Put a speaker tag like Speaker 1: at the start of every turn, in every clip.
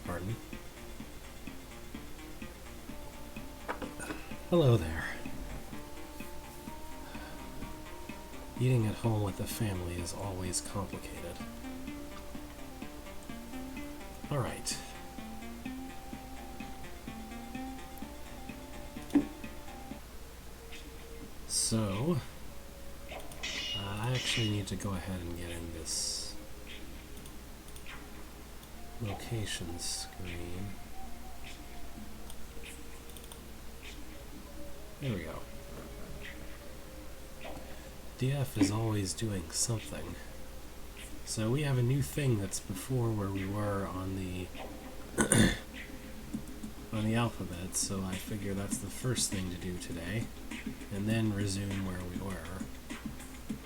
Speaker 1: Pardon. Hello there. Eating at home with the family is always complicated. Alright. So, I actually need to go ahead and get in this location screen. There we go. DF is always doing something. So we have a new thing that's before where we were on the on the alphabet, so I figure that's the first thing to do today, and then resume where we were,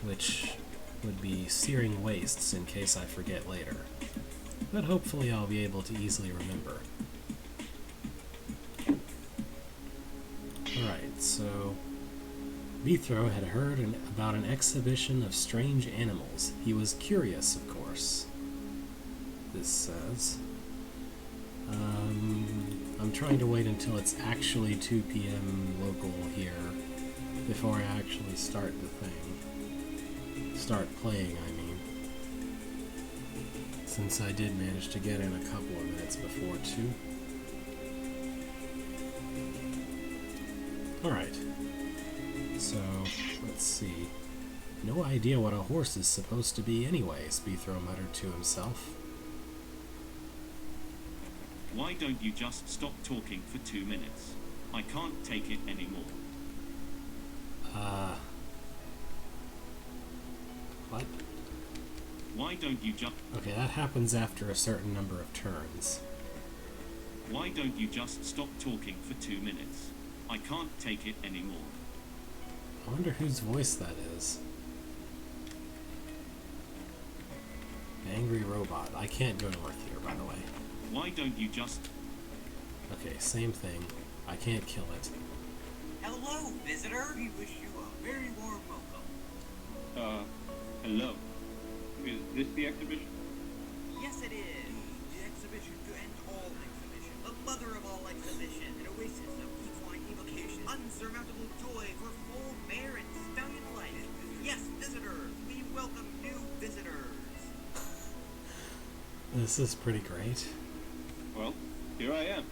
Speaker 1: which would be Searing Wastes in case I forget later. But hopefully I'll be able to easily remember. Alright, so Bithro had heard about an exhibition of strange animals. He was curious, of course. This says. I'm trying to wait until it's actually 2 p.m. local here before I actually start the thing. Start playing, I mean. Since I did manage to get in a couple of minutes before 2. Alright. So, let's see. No idea what a horse is supposed to be anyways, Bithro muttered to himself.
Speaker 2: Why don't you just stop talking for 2 minutes? I can't take it anymore.
Speaker 1: What?
Speaker 2: Why don't you just...
Speaker 1: Okay, that happens after a certain number of turns.
Speaker 2: Why don't you just stop talking for 2 minutes? I can't take it anymore.
Speaker 1: I wonder whose voice that is. Angry robot. I can't go north here, by the way.
Speaker 2: Why don't you just...
Speaker 1: Okay, same thing. I can't kill it.
Speaker 3: Hello, visitor. We wish you a very warm welcome.
Speaker 4: Hello. Is this the exhibition?
Speaker 3: Yes, it is. The exhibition to end all exhibition. The mother of all exhibition. An oasis of equine evocation. Unsurmountable joy for full mare and stallion life. Yes, visitors. We welcome new visitors.
Speaker 1: This is pretty great.
Speaker 4: Well, here I am.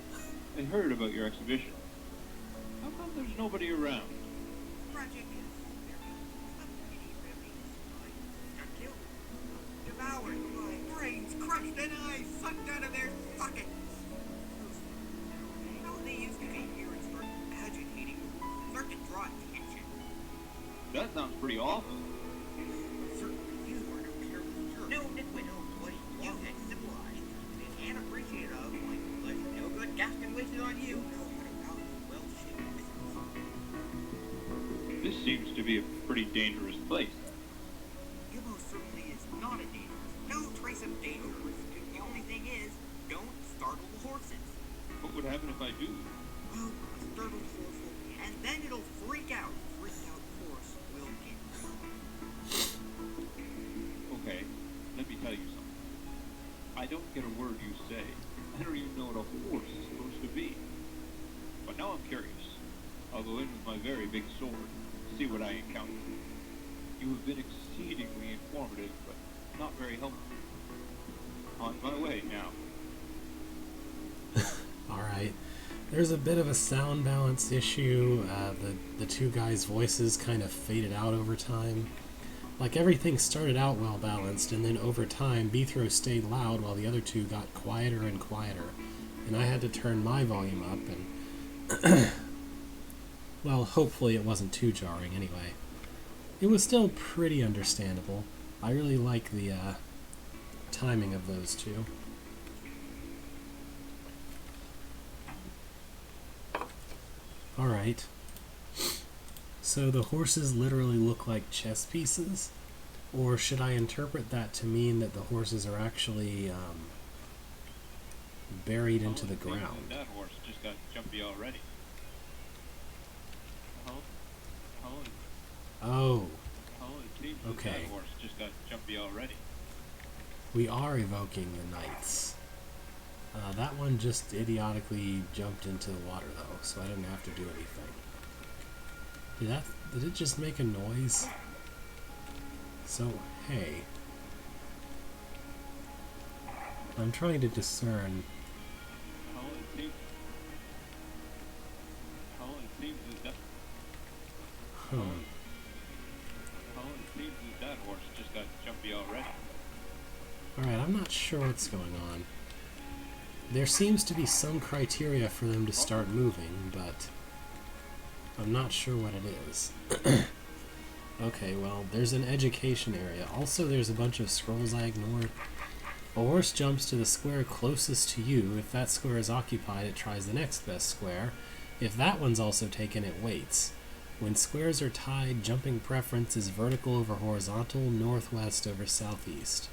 Speaker 4: I heard about your exhibition. How come there's nobody around?
Speaker 3: Tragic is very got killed. Devoured by brains crushed and eyes sucked out of their sockets. How they used to be here and start agitating, start to draw attention.
Speaker 4: That sounds pretty awful.
Speaker 3: Certainly you are no careless jerk. No, Nitwit, no boy. You had civilized and appreciative of like no good Gaston wasted on you. No, what about well-shaped business?
Speaker 4: This seems to be a pretty dangerous place.
Speaker 3: It most certainly is not a danger. No trace of danger. The only thing is, don't startle the horses.
Speaker 4: What would happen if I do?
Speaker 3: Well, a startled horse will, and then it'll freak out. Freaked out horse will get
Speaker 4: Okay, let me tell you something. I don't get a word you say. I don't even know what a horse is supposed to be. But now I'm curious. I'll go in with my very big sword and see what I encounter. You have been exceedingly informative, but not very helpful. On my way now.
Speaker 1: Alright. There's a bit of a sound balance issue. The two guys' voices kind of faded out over time. Like everything started out well balanced, and then over time, Bithro stayed loud while the other two got quieter and quieter. And I had to turn my volume up, and well, hopefully it wasn't too jarring anyway. It was still pretty understandable. I really like the timing of those two. Alright. So the horses literally look like chess pieces? Or should I interpret that to mean that the horses are actually buried into the ground?
Speaker 4: That horse just got jumpy already.
Speaker 1: Oh,
Speaker 4: It seems
Speaker 1: okay.
Speaker 4: that horse just got jumpy already.
Speaker 1: We are evoking the knights. That one just idiotically jumped into the water though, so I didn't have to do anything. Did it just make a noise? So, hey. I'm trying to discern.
Speaker 4: All it seems is that that horse just got jumpy already.
Speaker 1: Alright, I'm not sure what's going on. There seems to be some criteria for them to start moving, but I'm not sure what it is. Okay, well, there's an education area. Also, there's a bunch of scrolls I ignored. A horse jumps to the square closest to you. If that square is occupied, it tries the next best square. If that one's also taken, it waits. When squares are tied, jumping preference is vertical over horizontal, northwest over southeast.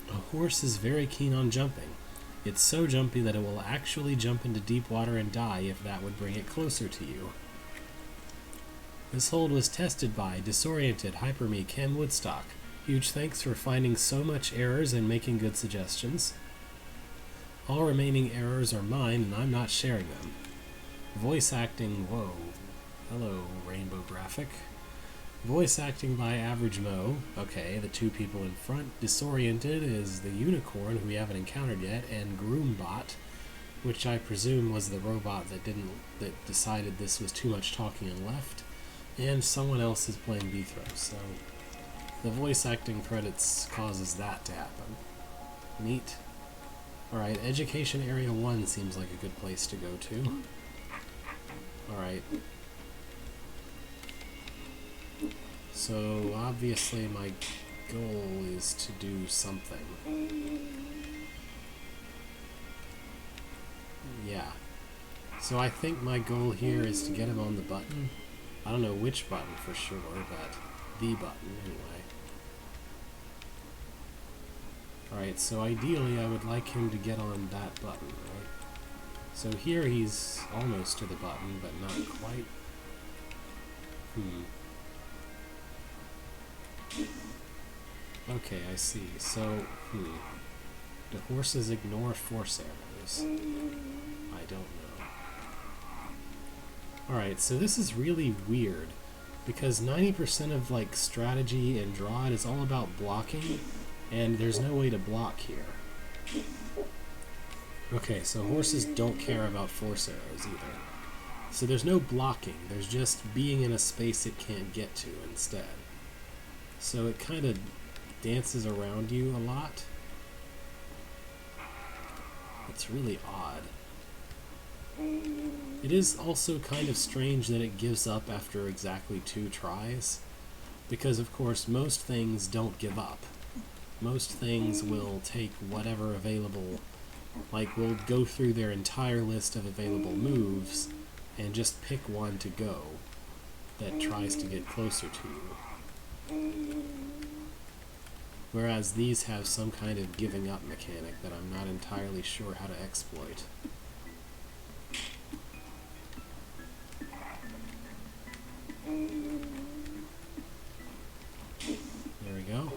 Speaker 1: A horse is very keen on jumping. It's so jumpy that it will actually jump into deep water and die if that would bring it closer to you. This hold was tested by Disoriented, HyperMe, Cam Woodstock. Huge thanks for finding so much errors and making good suggestions. All remaining errors are mine and I'm not sharing them. Voice acting, whoa. Hello, Rainbow Graphic. Voice acting by Average Mo. Okay, the two people in front. Disoriented is the unicorn who we haven't encountered yet, and Groombot, which I presume was the robot that decided this was too much talking and left. And someone else is playing Bithro, so the voice acting credits causes that to happen. Neat. Alright, Education Area 1 seems like a good place to go to. Alright. So, obviously my goal is to do something. Yeah. So I think my goal here is to get him on the button. I don't know which button for sure, but the button anyway. Alright, so ideally I would like him to get on that button, right? So here he's almost to the button, but not quite. Okay, I see. So, do horses ignore force arrows? I don't know. Alright, so this is really weird, because 90% of, like, strategy and draw is all about blocking, and there's no way to block here. Okay, so horses don't care about force arrows either. So there's no blocking, there's just being in a space it can't get to instead. So it kind of dances around you a lot. It's really odd. It is also kind of strange that it gives up after exactly 2 tries, because of course most things don't give up. Most things will take whatever available, like will go through their entire list of available moves and just pick one to go that tries to get closer to you. Whereas these have some kind of giving up mechanic that I'm not entirely sure how to exploit. There we go.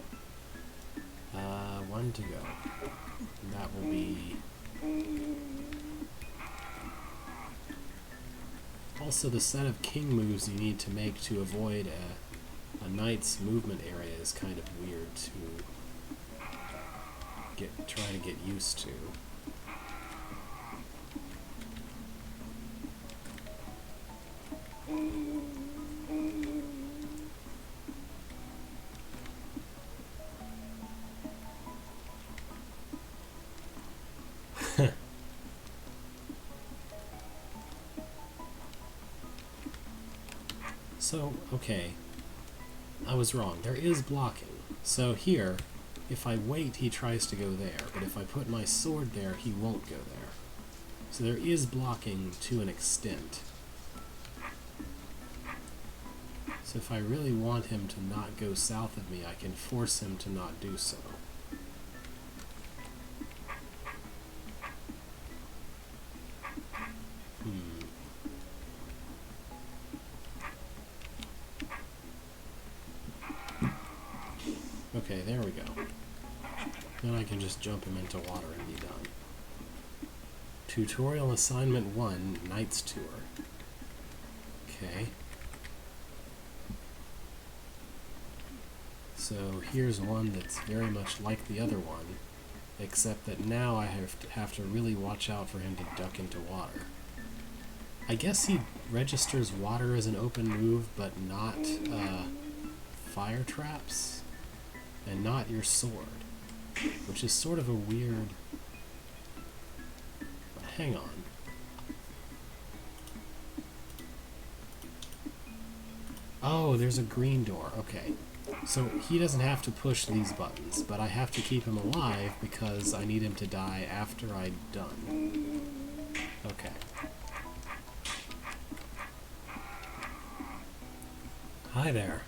Speaker 1: 1 to go. And that will be... Also, the set of king moves you need to make to avoid a knight's movement area is kind of weird to try to get used to. So, okay, I was wrong. There is blocking. So here, if I wait, he tries to go there, but if I put my sword there, he won't go there. So there is blocking to an extent. So if I really want him to not go south of me, I can force him to not do so. Okay, there we go. Then I can just jump him into water and be done. Tutorial assignment 1, Knight's Tour. Okay. So here's one that's very much like the other one, except that now I have to really watch out for him to duck into water. I guess he registers water as an open move, but not fire traps, and not your sword, which is sort of a weird... But hang on. Oh, there's a green door. Okay. So he doesn't have to push these buttons, but I have to keep him alive because I need him to die after I'm done. Okay. Hi there.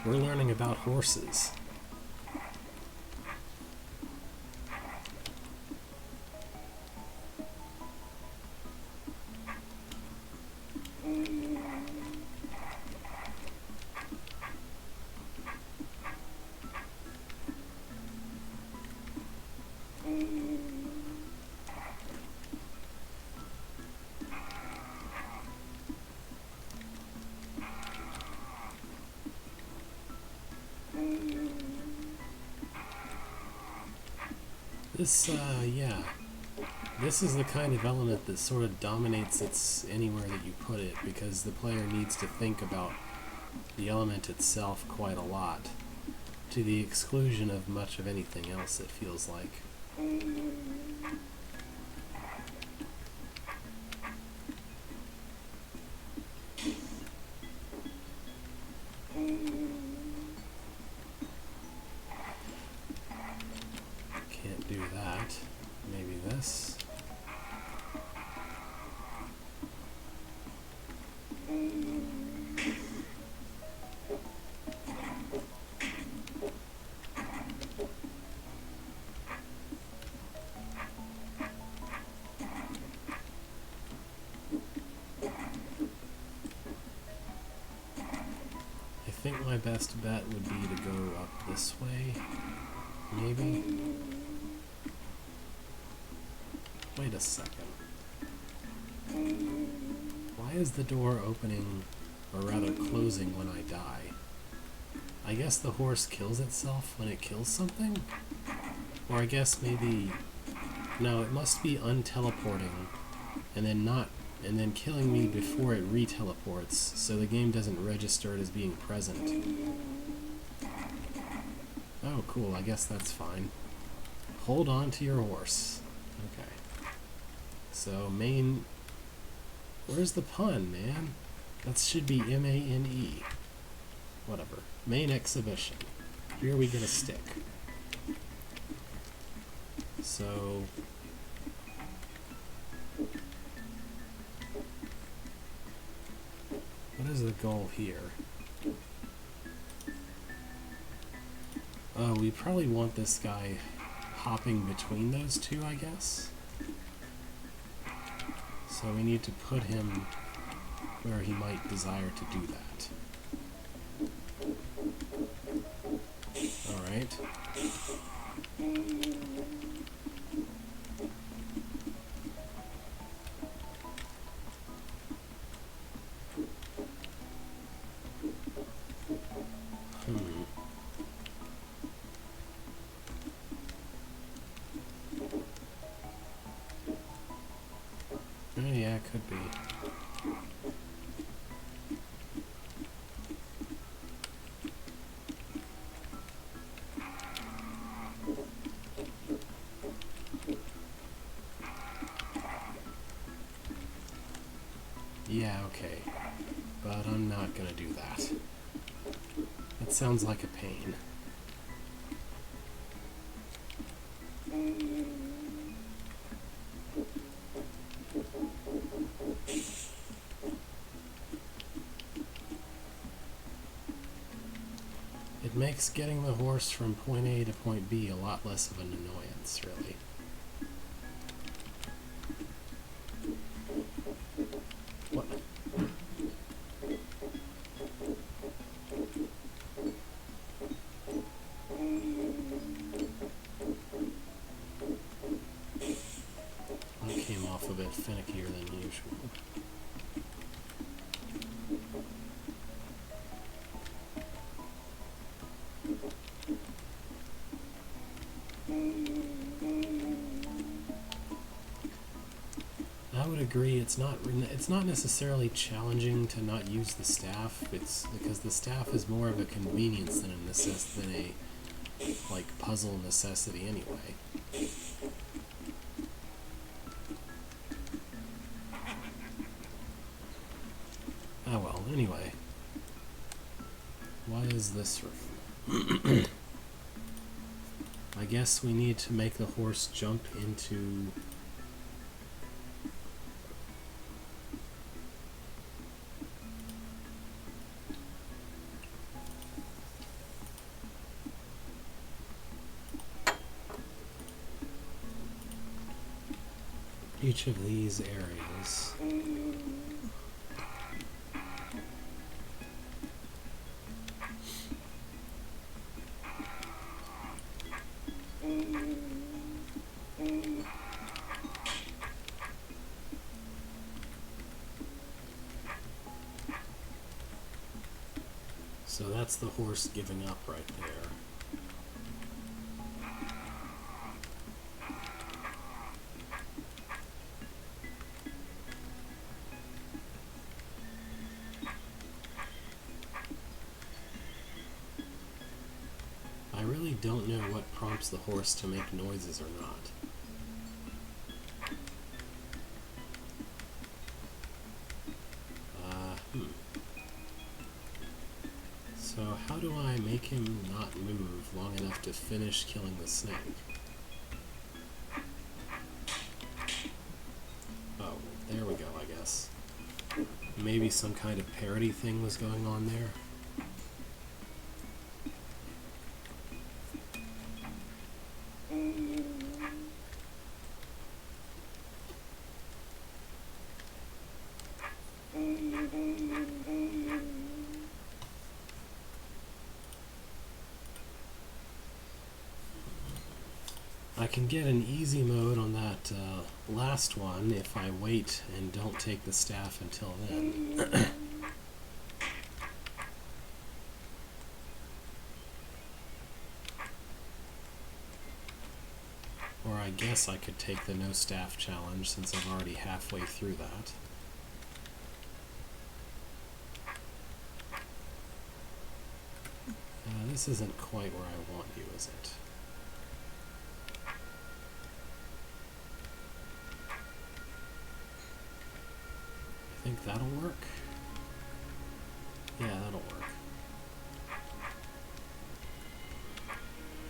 Speaker 1: We're learning about horses. Yeah. This is the kind of element that sort of dominates its anywhere that you put it, because the player needs to think about the element itself quite a lot, to the exclusion of much of anything else, it feels like. Can't do that. Maybe this. I think my best bet would be to go up this way, maybe. Wait a second. Why is the door opening, or rather closing, when I die? I guess the horse kills itself when it kills something? Or I guess maybe... No, it must be unteleporting, and then killing me before it re-teleports, so the game doesn't register it as being present. Oh, cool, I guess that's fine. Hold on to your horse. Okay. So, main... Where's the pun, man? That should be M-A-N-E. Whatever. Main exhibition. Here we get a stick. So... What is the goal here? Oh, we probably want this guy hopping between those two, I guess? So we need to put him where he might desire to do that. Alright. Yeah, it could be. Yeah, okay. But I'm not gonna do that. That sounds like a pain. It makes getting the horse from point A to point B a lot less of an annoyance, really. What? agree. It's not necessarily challenging to not use the staff. It's because the staff is more of a convenience than a like puzzle necessity anyway. Oh well. Anyway, what is this room? I guess we need to make the horse jump into. Each of these areas. So that's the horse giving up right there. I really don't know what prompts the horse to make noises or not. So how do I make him not move long enough to finish killing the snake? Oh, there we go, I guess. Maybe some kind of parody thing was going on there. I can get an easy mode on that last one if I wait and don't take the staff until then. Or I guess I could take the no staff challenge since I'm already halfway through that. This isn't quite where I want you, is it? I think that'll work. Yeah, that'll work.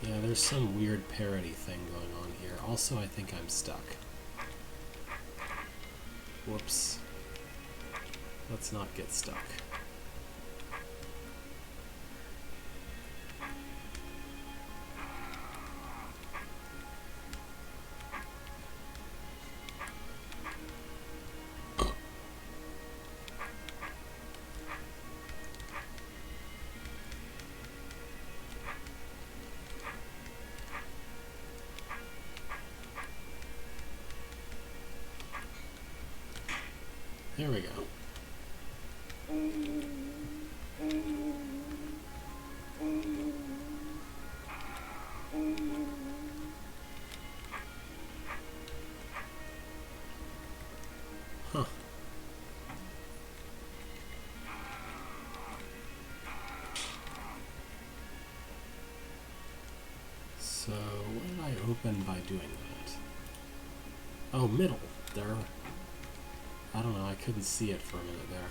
Speaker 1: Yeah, there's some weird parody thing going on here. Also, I think I'm stuck. Whoops. Let's not get stuck. There we go. Huh. So, what did I open by doing that? Oh, middle. There. I don't know, I couldn't see it for a minute there.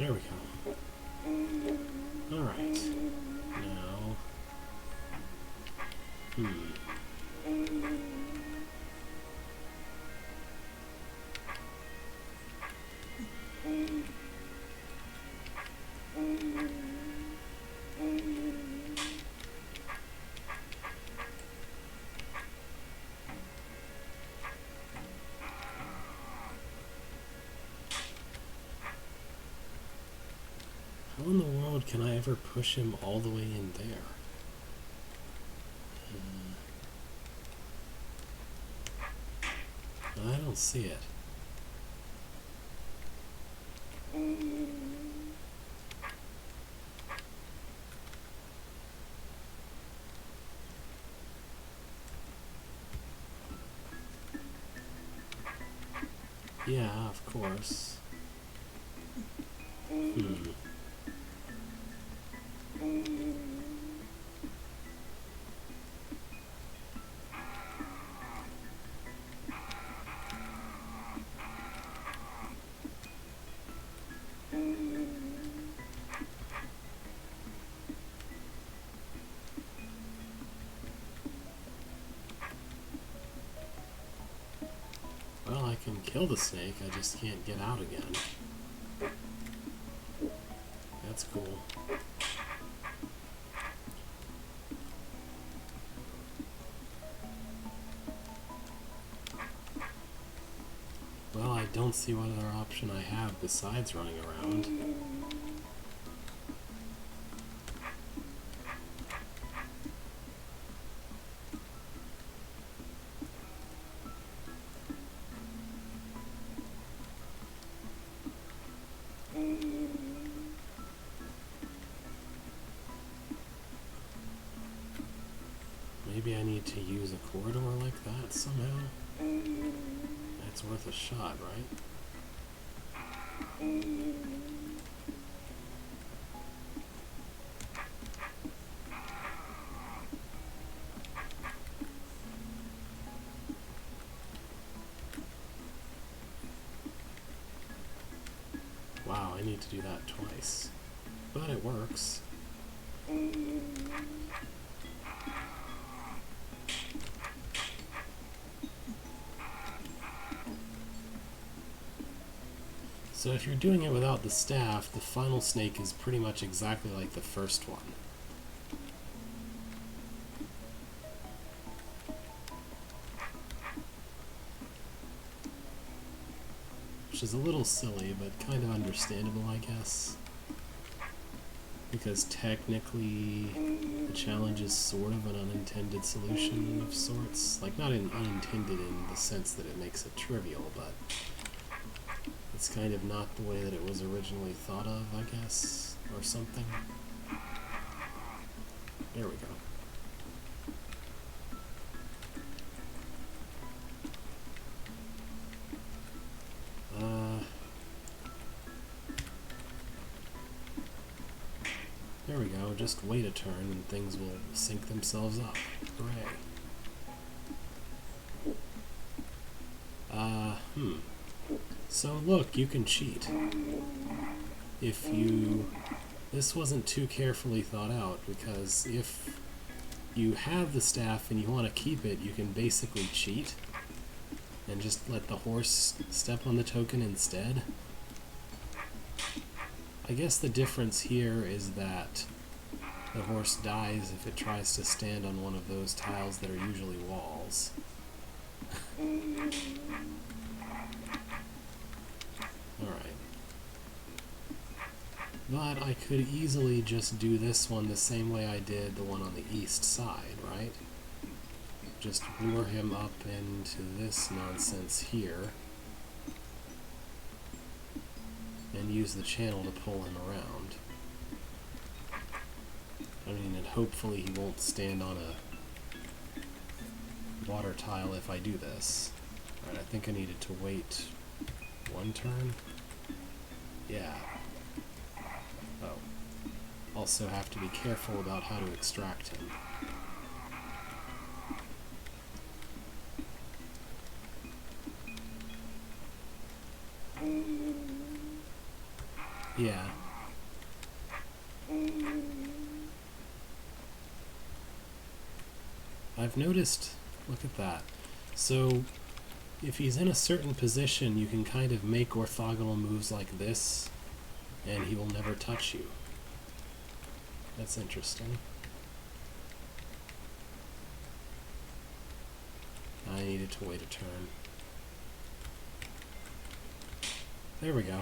Speaker 1: There we go. Alright. Now... How in the world can I ever push him all the way in there? I don't see it. Yeah, of course. Well, I can kill the snake, I just can't get out again. That's cool. Well, I don't see what other option I have besides running around. Maybe I need to use a corridor like that somehow? That's worth a shot, right? Wow, I need to do that twice. But it works. So if you're doing it without the staff, the final snake is pretty much exactly like the first one. Which is a little silly, but kind of understandable, I guess. Because technically, the challenge is sort of an unintended solution of sorts. Like, not unintended in the sense that it makes it trivial, but it's kind of not the way that it was originally thought of, I guess, or something. There we go. There we go, just wait a turn and things will sync themselves up. Hooray. So look, you can cheat. If you... This wasn't too carefully thought out, because if you have the staff and you want to keep it, you can basically cheat and just let the horse step on the token instead. I guess the difference here is that the horse dies if it tries to stand on one of those tiles that are usually walls. Alright. But I could easily just do this one the same way I did the one on the east side, right? Just lure him up into this nonsense here and use the channel to pull him around. I mean, and hopefully he won't stand on a water tile if I do this. Alright, I think I needed to wait one turn? Yeah. Oh. Also have to be careful about how to extract him. Yeah. I've noticed, look at that. So, if he's in a certain position, you can kind of make orthogonal moves like this, and he will never touch you. That's interesting. I needed to wait a turn. There we go.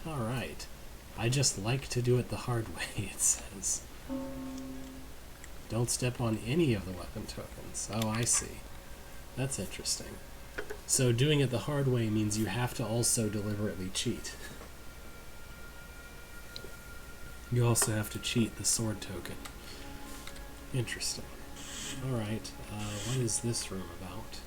Speaker 1: Alright. I just like to do it the hard way, it says. Don't step on any of the weapon tokens. Oh, I see. That's interesting. So doing it the hard way means you have to also deliberately cheat. You also have to cheat the sword token. Interesting. Alright, what is this room about?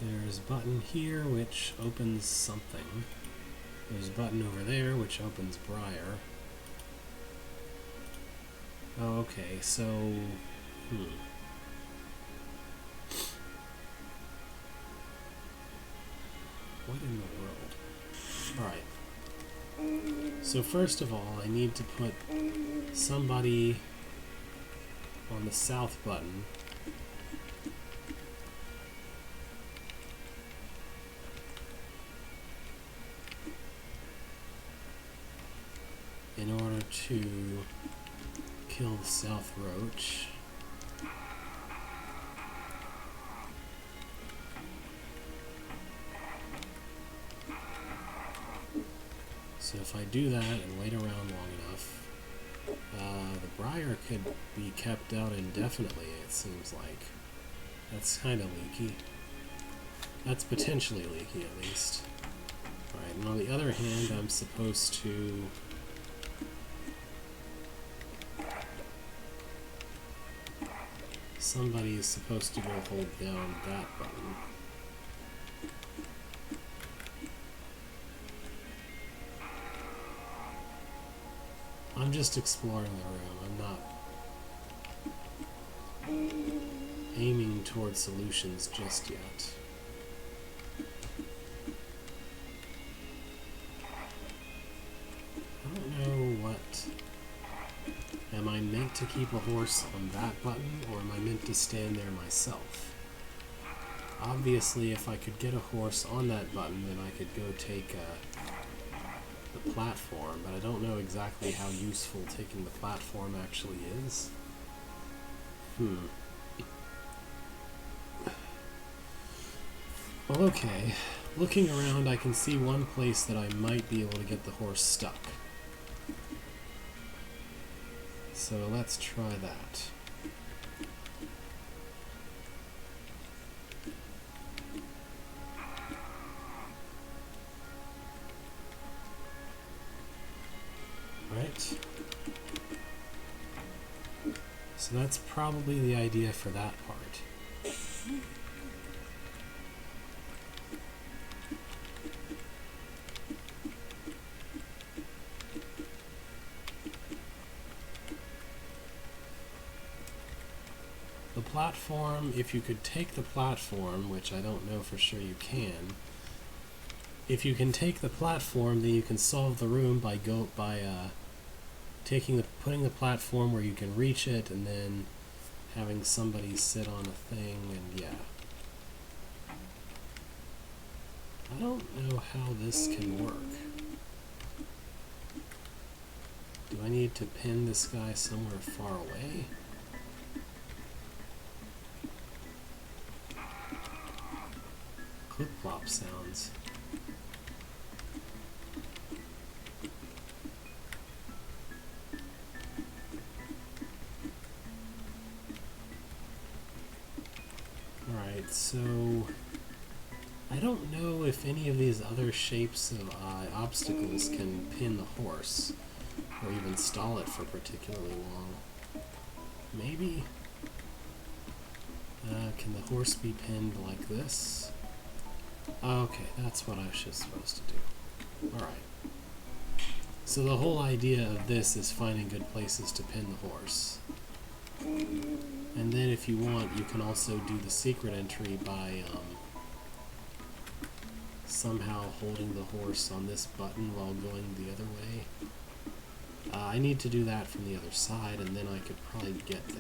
Speaker 1: There's a button here which opens something. There's a button over there which opens Briar. Oh, okay, so... What in the world? Alright. So first of all, I need to put somebody on the south button. In order to kill the South Roach. So if I do that and wait around long enough, the Briar could be kept out indefinitely, it seems like. That's kind of leaky. That's potentially leaky, at least. Alright, and on the other hand, I'm supposed to... Somebody is supposed to go hold down that button. I'm just exploring the room. I'm not aiming towards solutions just yet. I don't know what... Am I meant to keep a horse on that button, or am I meant to stand there myself? Obviously, if I could get a horse on that button, then I could go take the platform, but I don't know exactly how useful taking the platform actually is. Well, okay. Looking around, I can see one place that I might be able to get the horse stuck. So let's try that. Right. So that's probably the idea for that part. The platform, if you could take the platform, which I don't know for sure you can, if you can take the platform, then you can solve the room by putting the platform where you can reach it, and then having somebody sit on a thing, and yeah. I don't know how this can work. Do I need to pin this guy somewhere far away? Clip-clop sounds. Alright, so I don't know if any of these other shapes of obstacles can pin the horse, or even stall it for particularly long. Maybe? Can the horse be pinned like this? Okay, that's what I was just supposed to do. Alright. So the whole idea of this is finding good places to pin the horse. And then if you want, you can also do the secret entry by somehow holding the horse on this button while going the other way. I need to do that from the other side, and then I could probably get there.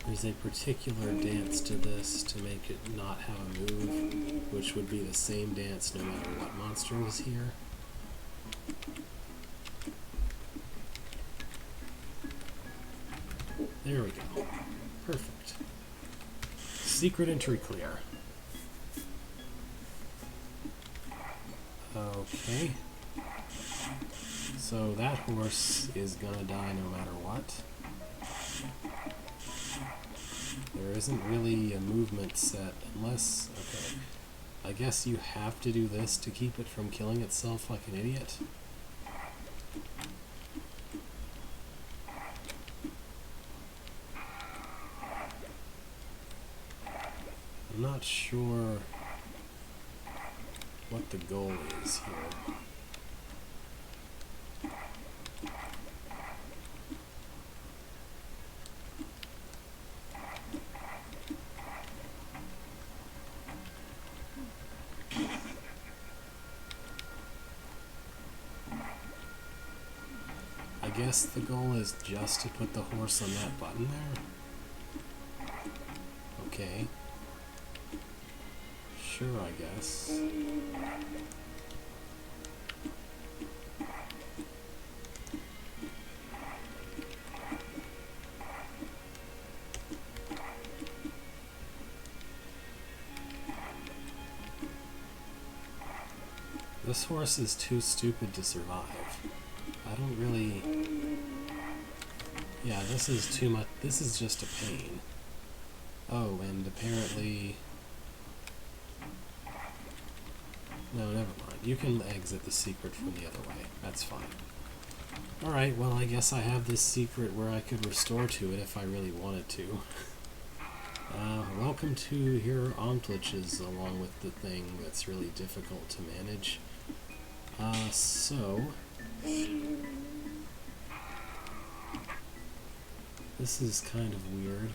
Speaker 1: There's a particular dance to this to make it not have a move, which would be the same dance no matter what monster was here. There we go. Perfect. Secret entry clear. Okay. So that horse is gonna die no matter what. There isn't really a movement set unless... okay. I guess you have to do this to keep it from killing itself like an idiot. I'm not sure what the goal is here. I guess the goal is just to put the horse on that button there? Okay. Sure, I guess. This horse is too stupid to survive. I don't really... yeah, this is too much. This is just a pain. Oh, and apparently... no, never mind. You can exit the secret from the other way. That's fine. Alright, well, I guess I have this secret where I could restore to it if I really wanted to. Welcome to here Omtliches, along with the thing that's really difficult to manage. So... this is kind of weird.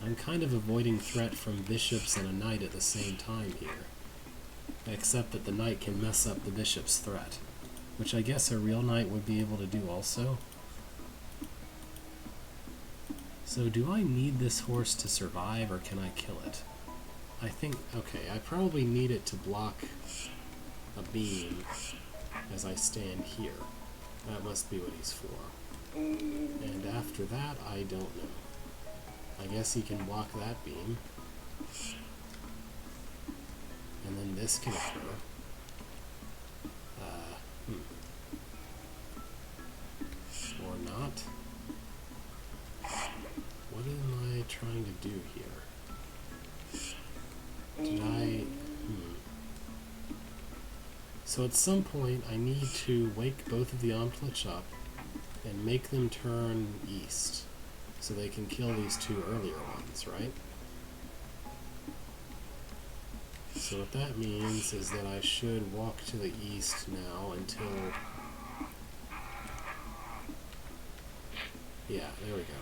Speaker 1: I'm kind of avoiding threat from bishops and a knight at the same time here. Except that the knight can mess up the bishop's threat. Which I guess a real knight would be able to do also. So do I need this horse to survive, or can I kill it? I think, okay, I probably need it to block a beam as I stand here. That must be what he's for. And after that, I don't know. I guess he can block that beam. And then this can occur. Or not. What am I trying to do here? Did I... So at some point I need to wake both of the Omtlich up and make them turn east so they can kill these two earlier ones, right? So what that means is that I should walk to the east now until... yeah, there we go.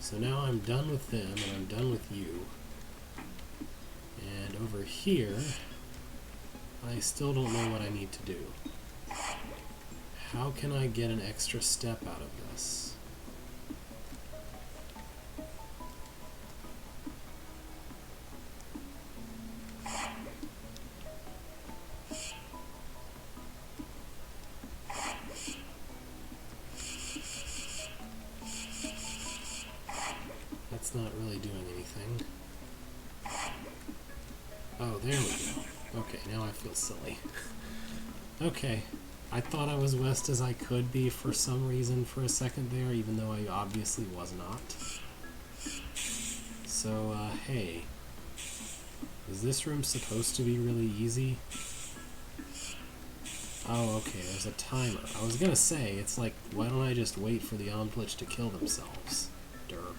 Speaker 1: So now I'm done with them, and I'm done with you. And over here, I still don't know what I need to do. How can I get an extra step out of this? That's not really doing anything. Oh, there we go. Okay, now I feel silly. Okay, I thought I was west as I could be for some reason for a second there, even though I obviously was not. So, hey. Is this room supposed to be really easy? Oh, okay, there's a timer. I was gonna say, it's like, why don't I just wait for the Omplitch to kill themselves? Durr.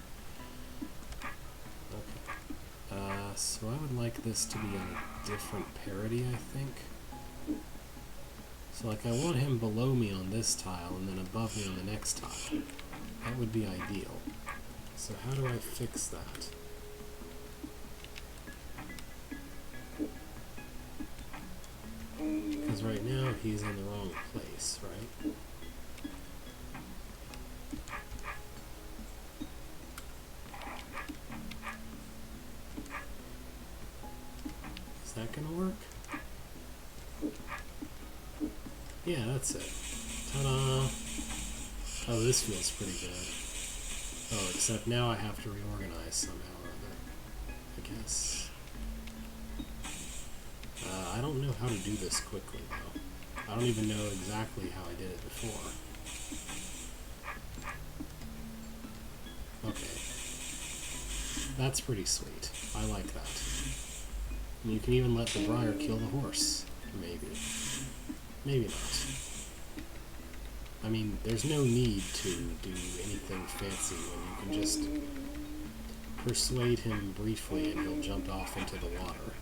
Speaker 1: Okay. So I would like this to be on a different parity, I think. So, like, I want him below me on this tile, and then above me on the next tile. That would be ideal. So how do I fix that? Because right now he's in the wrong place, right? Is that gonna work? Yeah, that's it. Ta-da! Oh, this feels pretty good. Oh, except now I have to reorganize somehow or other, I guess. I don't know how to do this quickly, though. I don't even know exactly how I did it before. Okay. That's pretty sweet. I like that. And you can even let the Briar kill the horse. Maybe. Maybe not. I mean, there's no need to do anything fancy when you can just persuade him briefly and he'll jump off into the water.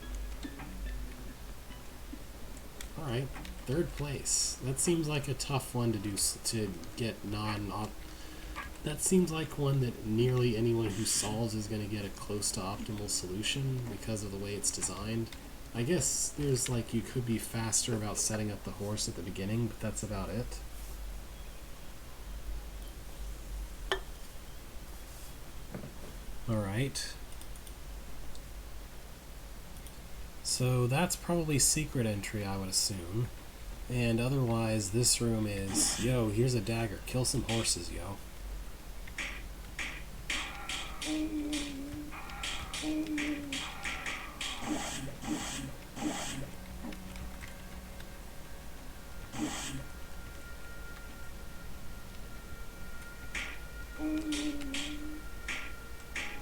Speaker 1: Alright, 3rd place. That seems like a tough one to do, to get that seems like one that nearly anyone who solves is going to get a close to optimal solution because of the way it's designed. I guess there's like, you could be faster about setting up the horse at the beginning, but that's about it. Alright. So that's probably secret entry, I would assume. And otherwise, this room is, yo, here's a dagger. Kill some horses, yo.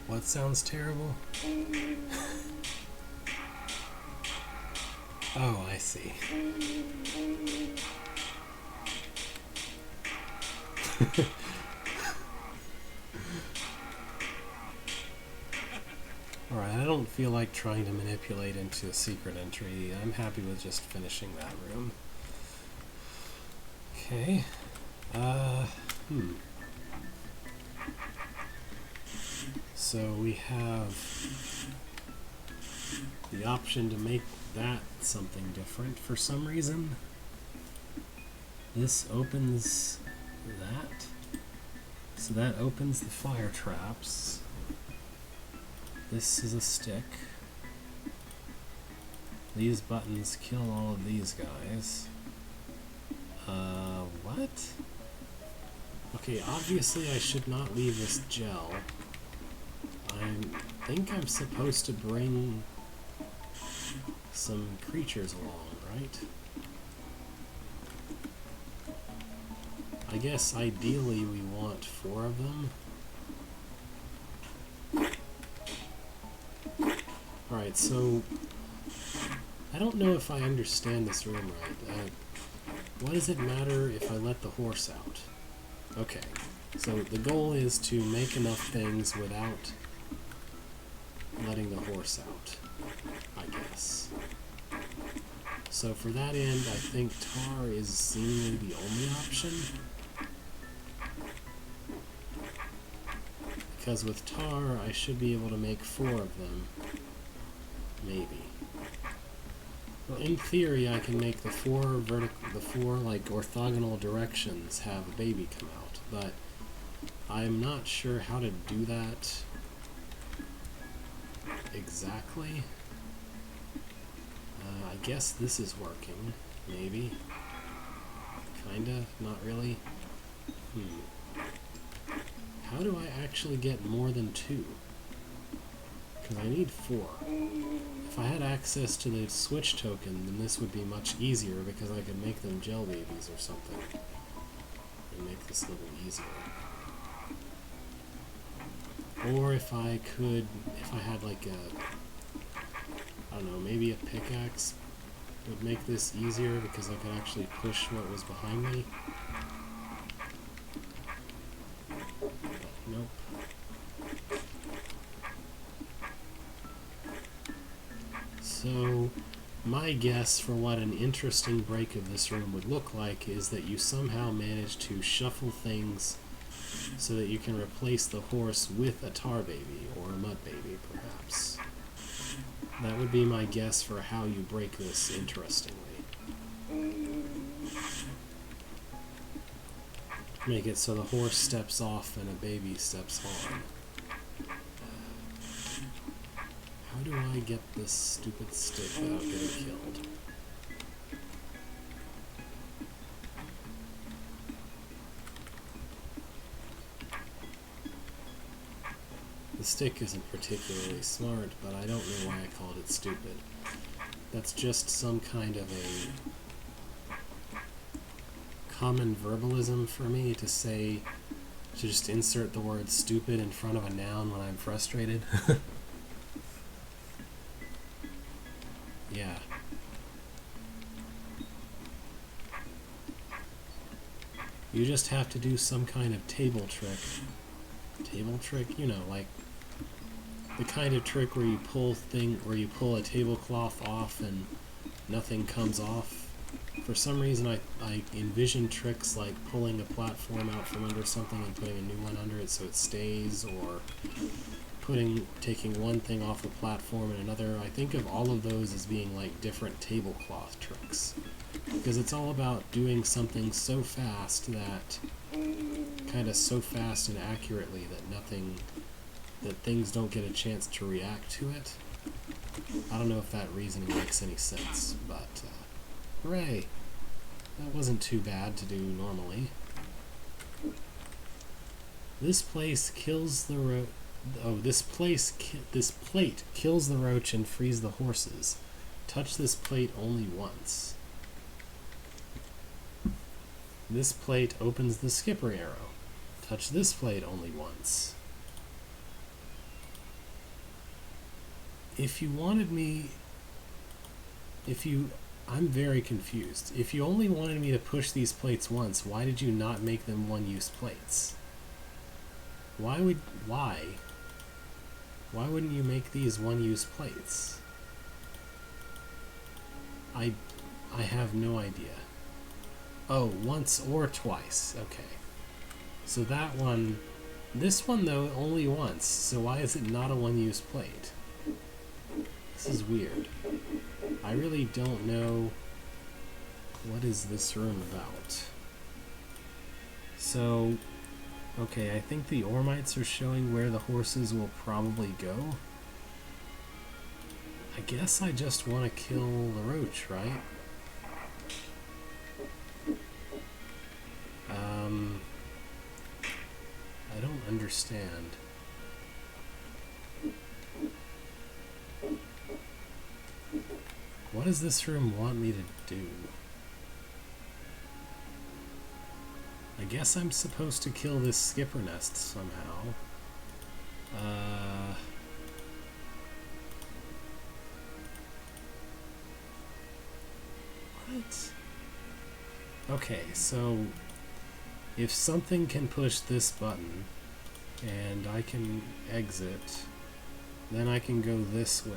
Speaker 1: What sounds terrible? Oh, I see. Alright, I don't feel like trying to manipulate into a secret entry. I'm happy with just finishing that room. Okay. So we have the option to make that something different for some reason. This opens that. So that opens the fire traps. This is a stick. These buttons kill all of these guys. What? Okay, obviously I should not leave this gel. I think I'm supposed to bring some creatures along, right? I guess ideally we want 4 of them. Alright, so I don't know if I understand this room right. What does it matter if I let the horse out? Okay, so the goal is to make enough things without letting the horse out, I guess. So for that end, I think tar is seemingly the only option. Because with tar, I should be able to make 4 of them. Maybe. Well, in theory, I can make the 4 like orthogonal directions have a baby come out, but I'm not sure how to do that exactly. I guess this is working, maybe. Kinda, not really. How do I actually get more than 2? Because I need 4. If I had access to the switch token, then this would be much easier because I could make them gel babies or something. And make this a little easier. Or if I could, if I had like a, I don't know, maybe a pickaxe would make this easier because I could actually push what was behind me. Nope. So, my guess for what an interesting break of this room would look like is that you somehow manage to shuffle things so that you can replace the horse with a tar baby, or a mud baby, perhaps. That would be my guess for how you break this interestingly. Make it so the horse steps off and a baby steps on. How do I get this stupid stick without getting killed? The stick isn't particularly smart, but I don't know why I called it stupid. That's just some kind of a common verbalism for me to say, to just insert the word stupid in front of a noun when I'm frustrated. Yeah. You just have to do some kind of table trick. Table trick? You know, like the kind of trick where you pull a tablecloth off and nothing comes off. For some reason I envision tricks like pulling a platform out from under something and putting a new one under it so it stays, or taking one thing off the platform and another. I think of all of those as being like different tablecloth tricks, because it's all about doing something so fast and accurately that things don't get a chance to react to it. I don't know if that reasoning makes any sense, but hooray! That wasn't too bad to do normally. This place kills the roach. Oh, this plate kills the roach and frees the horses. Touch this plate only once. This plate opens the skipper arrow. Touch this plate only once. I'm very confused. If you only wanted me to push these plates once, why did you not make them one-use plates? Why wouldn't you make these one-use plates? I have no idea. Oh, once or twice. Okay. So this one though, only once. So why is it not a one-use plate? This is weird. I really don't know what is this room about. So, okay, I think the Ormites are showing where the horses will probably go. I guess I just want to kill the roach, right? I don't understand. What does this room want me to do? I guess I'm supposed to kill this skipper nest somehow. What? Okay, so if something can push this button and I can exit, then I can go this way,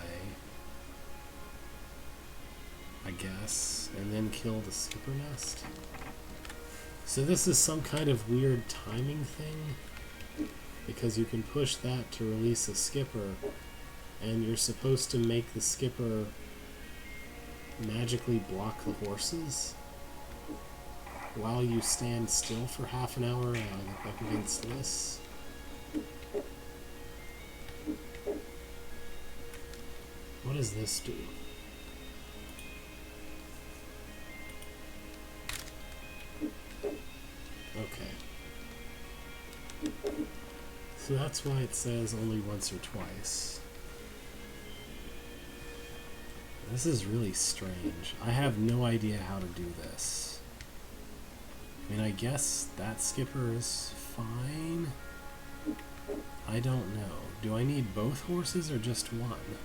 Speaker 1: I guess, and then kill the skipper nest. So this is some kind of weird timing thing, because you can push that to release a skipper, and you're supposed to make the skipper magically block the horses while you stand still for half an hour up against this. What does this do? Okay. So that's why it says only once or twice. This is really strange. I have no idea how to do this. I mean, I guess that skipper is fine. I don't know. Do I need both horses or just one?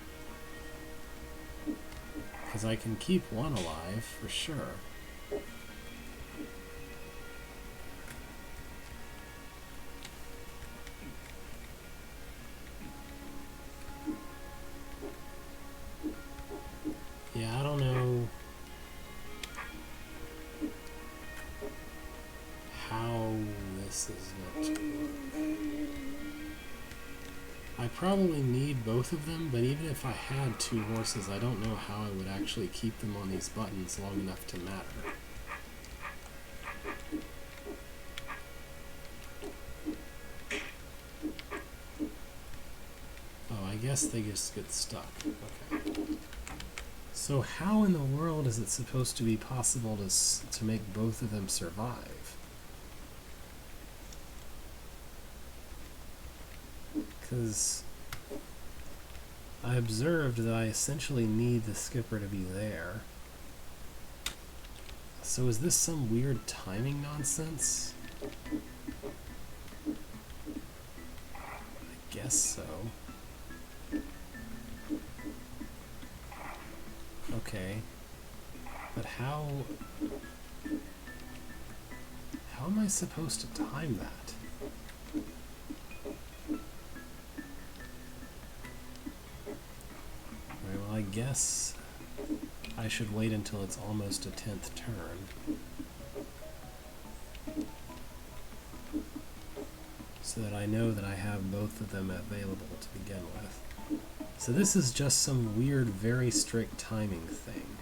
Speaker 1: Because I can keep one alive, for sure. Yeah, I don't know how this is meant to work. I probably need both of them, but even if I had 2 horses, I don't know how I would actually keep them on these buttons long enough to matter. Oh, I guess they just get stuck. Okay. So how in the world is it supposed to be possible to make both of them survive? Because I observed that I essentially need the skipper to be there. So is this some weird timing nonsense? I guess so. Okay. But how am I supposed to time that? Alright, well I guess I should wait until it's almost a 10th turn. So that I know that I have both of them available to begin with. So this is just some weird, very strict timing thing.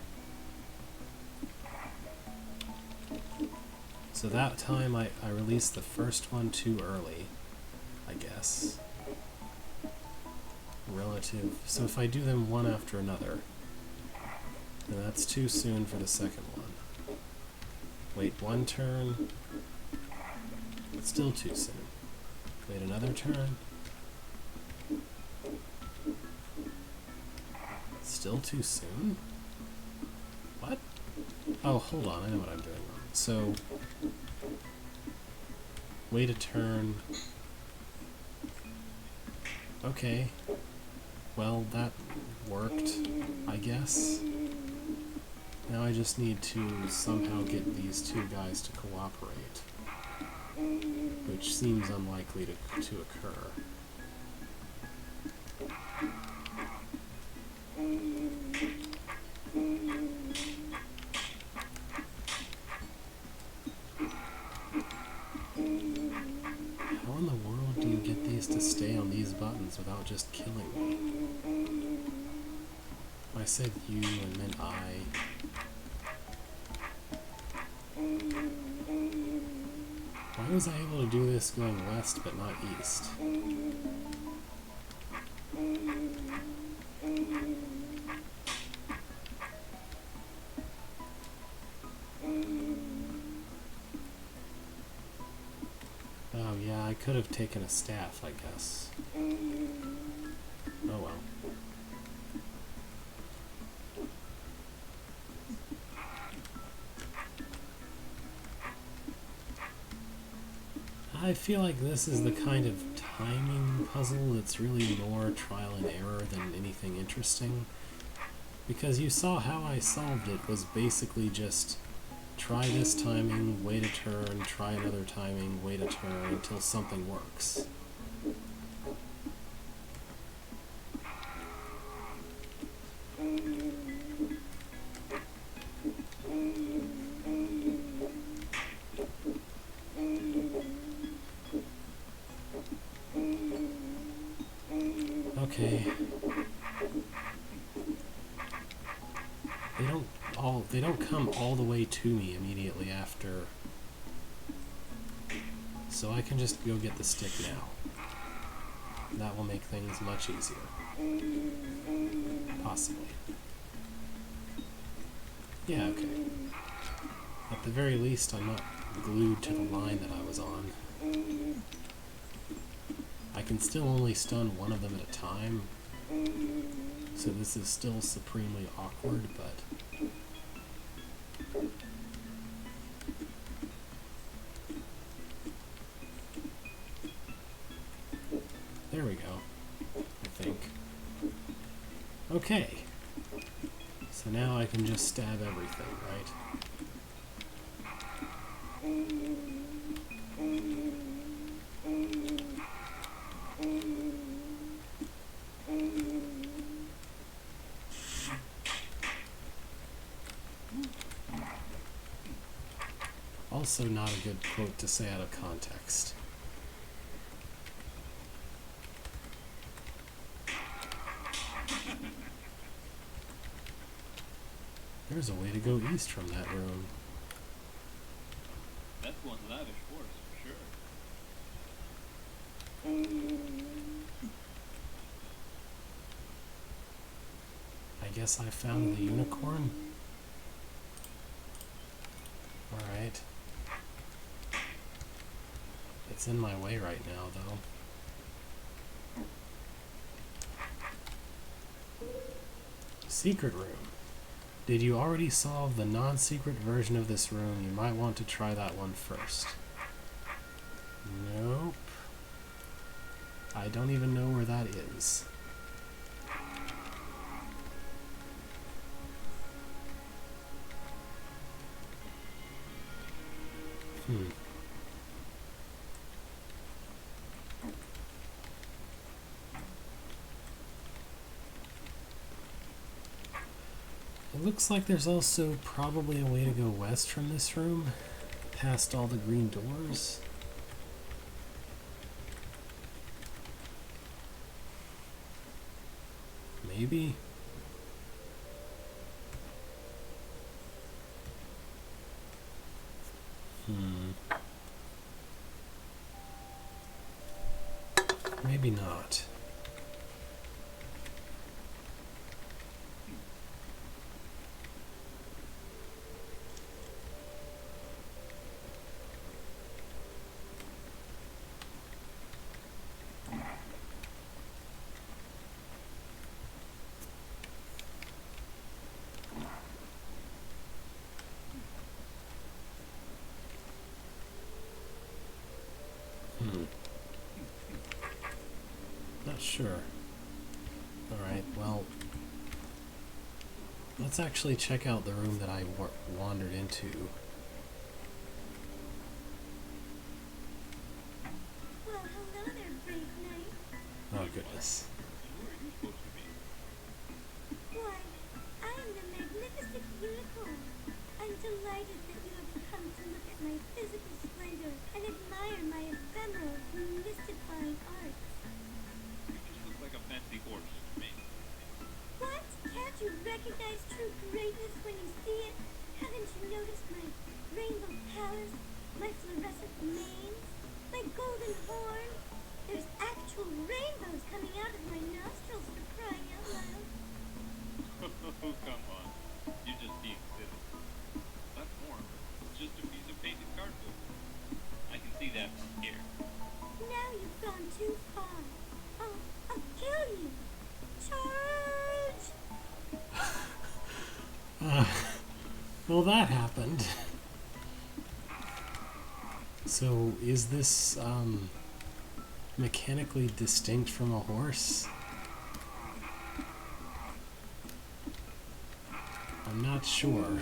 Speaker 1: So that time I released the first one too early, I guess. Relative. So if I do them one after another, then that's too soon for the second one. Wait 1 turn. Still too soon. Wait another turn. Still too soon? What? Oh, hold on, I know what I'm doing wrong. So, wait a turn. Okay. Well, that worked, I guess. Now I just need to somehow get these 2 guys to cooperate, which seems unlikely to occur. How in the world do you get these to stay on these buttons without just killing me? I said you and meant I. Why was I able to do this going west but not east? Oh yeah, I could have taken a staff, I guess. Oh well. I feel like this is the kind of timing puzzle that's really more trial and error than anything interesting. Because you saw how I solved it was basically just try this timing, wait a turn, try another timing, wait a turn until something works. Okay. They don't come all the way to me immediately after. So I can just go get the stick now. That will make things much easier. Possibly. Yeah, okay. At the very least, I'm not glued to the line that I was on. I can still only stun one of them at a time, so this is still supremely awkward, but there we go, I think. Okay, so So now I can just stab everything, right? Also not a good quote to say out of context. There's a way to go east from that room.
Speaker 4: That's one lavish horse, for sure.
Speaker 1: I guess I found the unicorn. Alright. It's in my way right now, though. Secret room. Did you already solve the non-secret version of this room? You might want to try that one first. Nope. I don't even know where that is. It looks like there's also probably a way to go west from this room, past all the green doors. Maybe? Maybe not. Not sure. Alright, well, let's actually check out the room that I wandered into.
Speaker 5: Well, hello there, brave knight.
Speaker 1: Oh, goodness.
Speaker 4: Who are you supposed to be?
Speaker 5: Why, I am the magnificent unicorn. I'm delighted that you have come to look at my physical splendor and admire my ephemeral, mystifying art.
Speaker 4: You just look like a fancy horse to me.
Speaker 5: What? Can't you recognize true greatness when you see it? Haven't you noticed my rainbow palace, my fluorescent manes, my golden horn? There's actual rainbows coming out of my nostrils for crying out loud.
Speaker 4: Oh, come on. You're just being silly. That horn is just a piece of painted cardboard. I can see that from here.
Speaker 5: Now you've gone too far. I'll kill you. Charge!
Speaker 1: Well, that happened. So, is this, mechanically distinct from a horse? I'm not sure.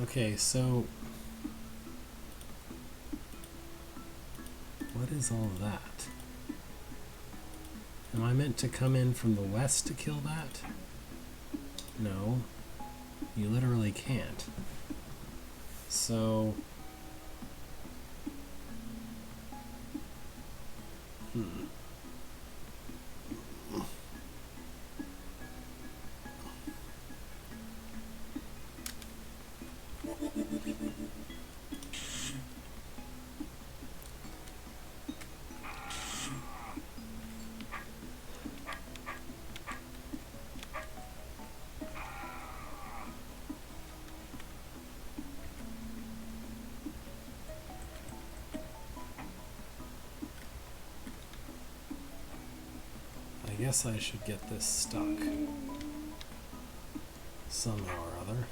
Speaker 1: Okay, so... what is all that? Am I meant to come in from the west to kill that? No. You literally can't. So... I guess I should get this stuck. Somehow or other.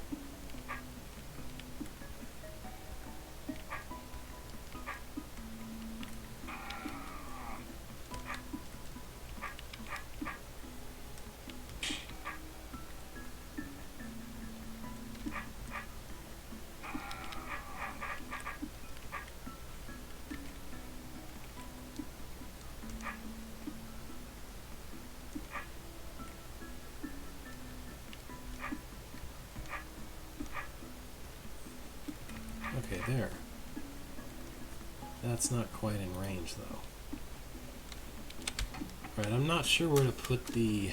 Speaker 1: Okay, there. That's not quite in range, though. Right, I'm not sure where to put the...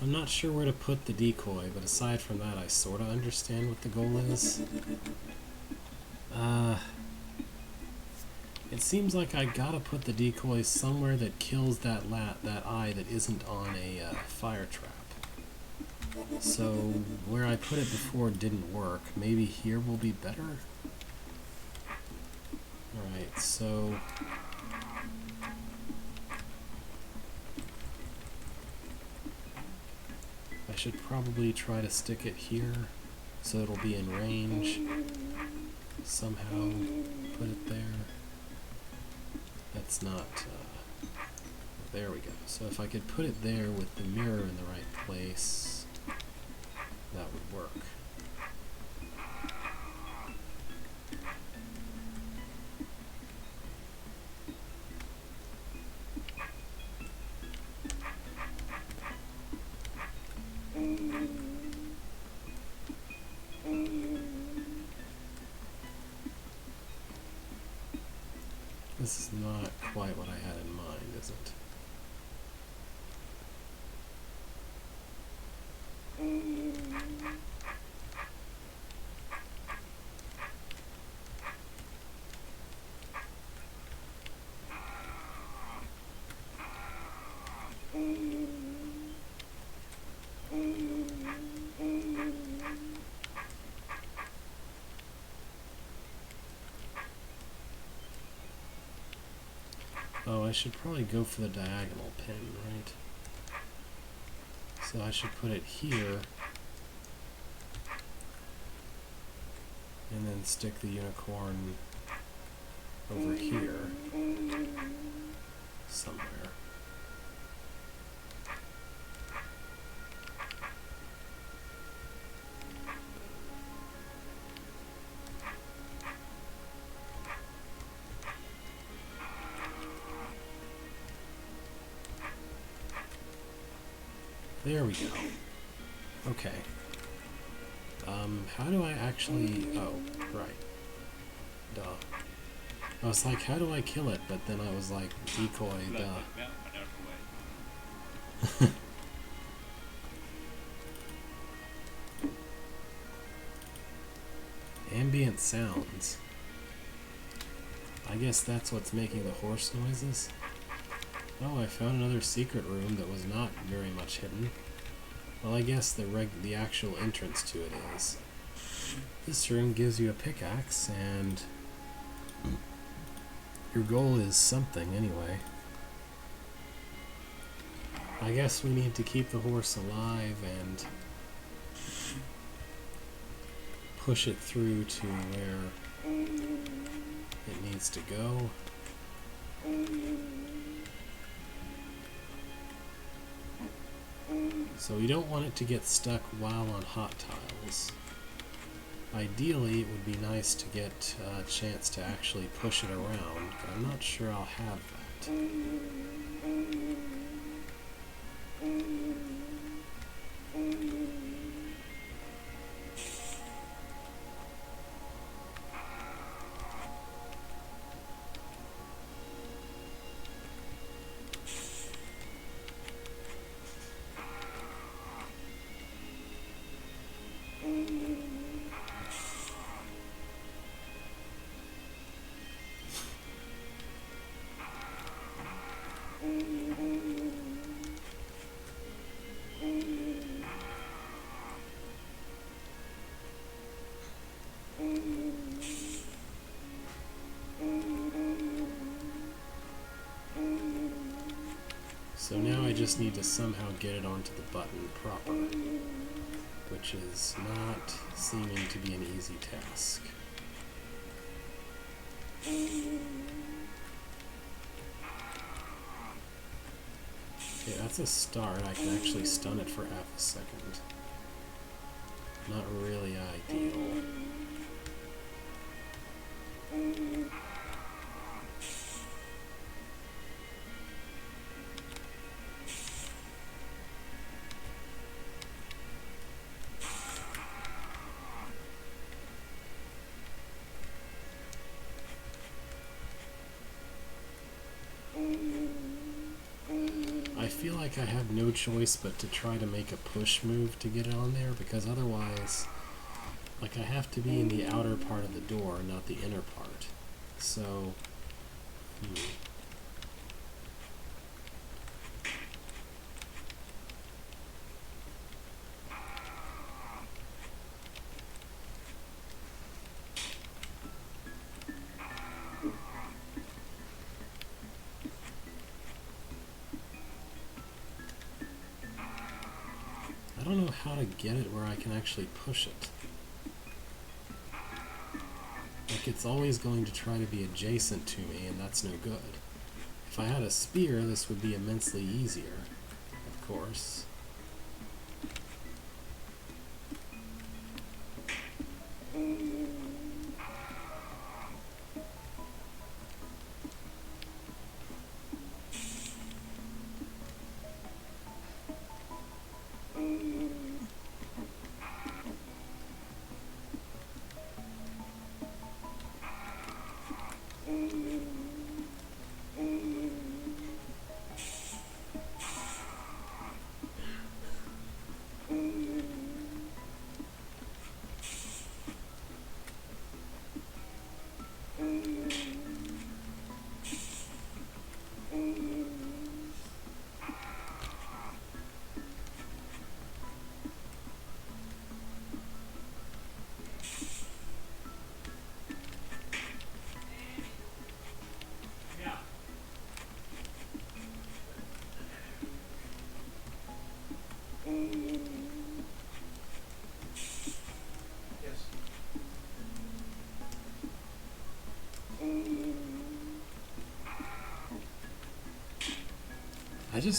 Speaker 1: I'm not sure where to put the decoy, but aside from that, I sort of understand what the goal is. It seems like I gotta put the decoy somewhere that kills that eye that isn't on a fire trap. So where I put it before didn't work. Maybe here will be better? Alright, so... I should probably try to stick it here so it'll be in range. Somehow put it there. That's not... there we go. So if I could put it there with the mirror in the right place, that would work. This is not quite what I had in mind, is it? Oh, I should probably go for the diagonal pin, right? So I should put it here, and then stick the unicorn over here, somewhere. There we go. Okay. How do I actually... Oh, right. Duh. I was like, how do I kill it? But then I was like, decoy, duh. Ambient sounds. I guess that's what's making the horse noises. Oh, I found another secret room that was not very much hidden. Well, I guess the actual entrance to it is. This room gives you a pickaxe, and your goal is something anyway. I guess we need to keep the horse alive and push it through to where it needs to go. So we don't want it to get stuck while on hot tiles. Ideally, it would be nice to get a chance to actually push it around, but I'm not sure I'll have that. So now I just need to somehow get it onto the button proper, which is not seeming to be an easy task. Okay, that's a start. I can actually stun it for half a second. Not really ideal. like I have no choice but to try to make a push move to get it on there, because otherwise, like, I have to be in the outer part of the door, not the inner part. So, I don't know how to get it where I can actually push it. Like, it's always going to try to be adjacent to me, and that's no good. If I had a spear, this would be immensely easier, of course.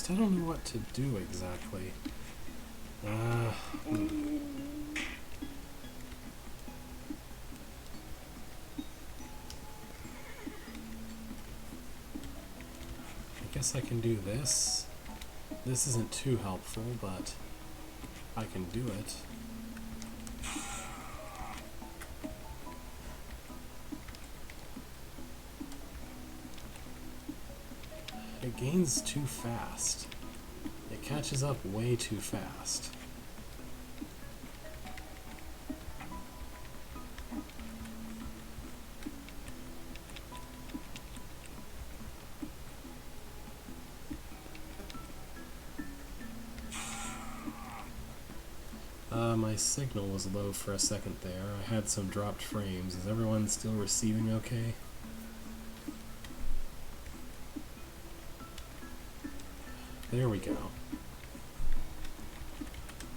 Speaker 1: I don't know what to do exactly. I guess I can do this. This isn't too helpful, but I can do it. It gains too fast. It catches up way too fast. My signal was low for a second there. I had some dropped frames. Is everyone still receiving okay? There we go.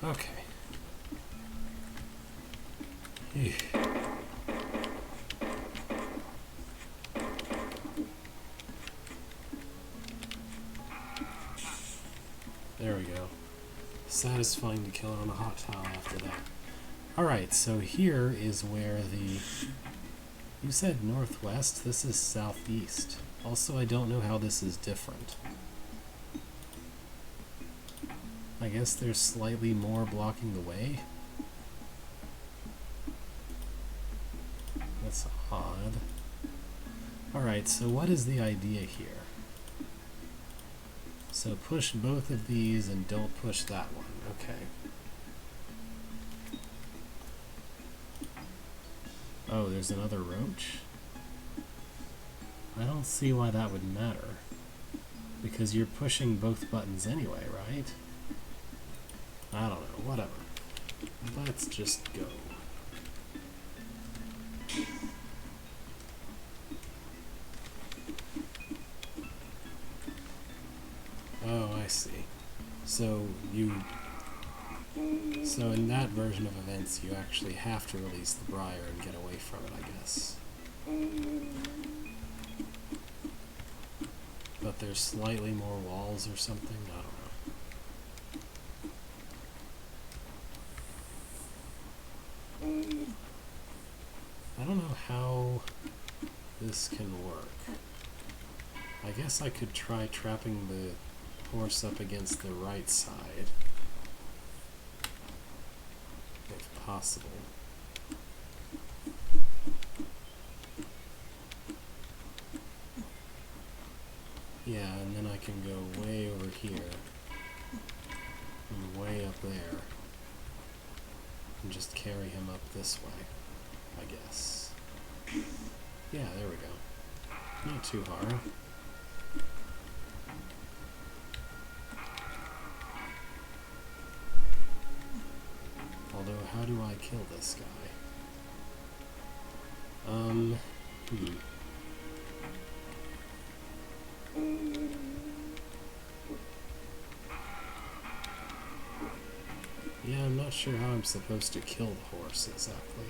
Speaker 1: Okay. Phew. There we go. Satisfying to kill it on a hot tile after that. Alright, so here is where the... You said northwest? This is southeast. Also, I don't know how this is different. I guess there's slightly more blocking the way. That's odd. Alright, so what is the idea here? So push both of these and don't push that one. Okay. Oh, there's another roach? I don't see why that would matter. Because you're pushing both buttons anyway, right? I don't know, whatever. Let's just go. Oh, I see. So in that version of events, you actually have to release the briar and get away from it, I guess. But there's slightly more walls or something? I don't know. I don't know how this can work. I guess I could try trapping the horse up against the right side, if possible. Yeah, and then I can go way over here way up there. And just carry him up this way, I guess. Yeah, there we go. Not too hard. Although, how do I kill this guy? Yeah, I'm not sure how I'm supposed to kill the horse exactly.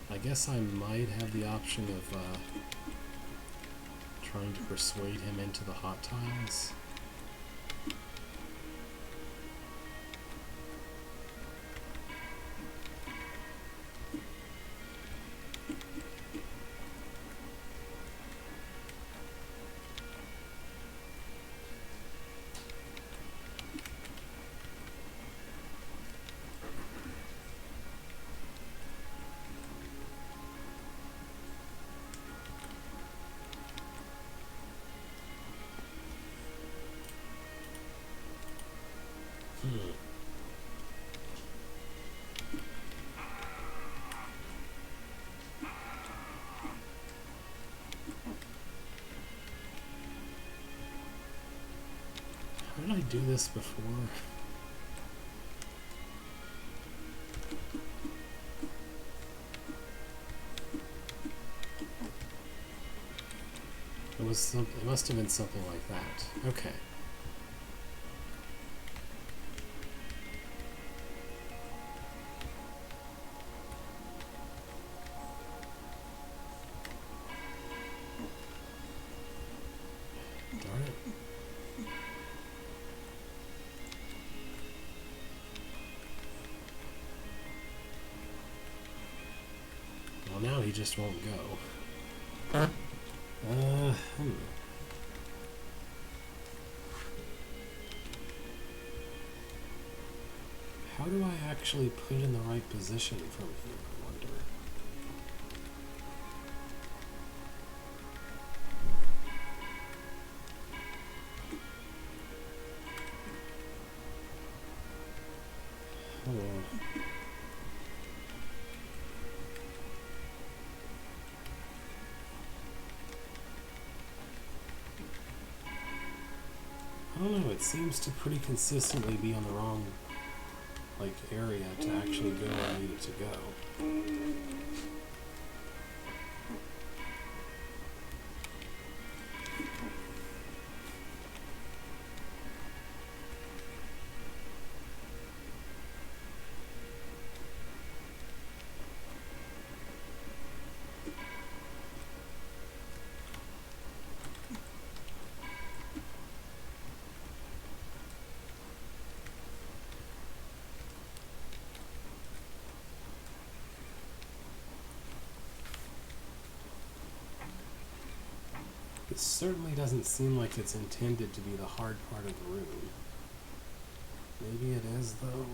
Speaker 1: I guess I might have the option of trying to persuade him into the hot tiles. How did I do this before? It must have been something like that. Okay. Darn it. Well, now he just won't go. How do I actually put it in the right position from here, I wonder? Hold on. I don't know, it seems to pretty consistently be on the wrong, like, area to actually go where I need it to go. It certainly doesn't seem like it's intended to be the hard part of the room. Maybe it is, though.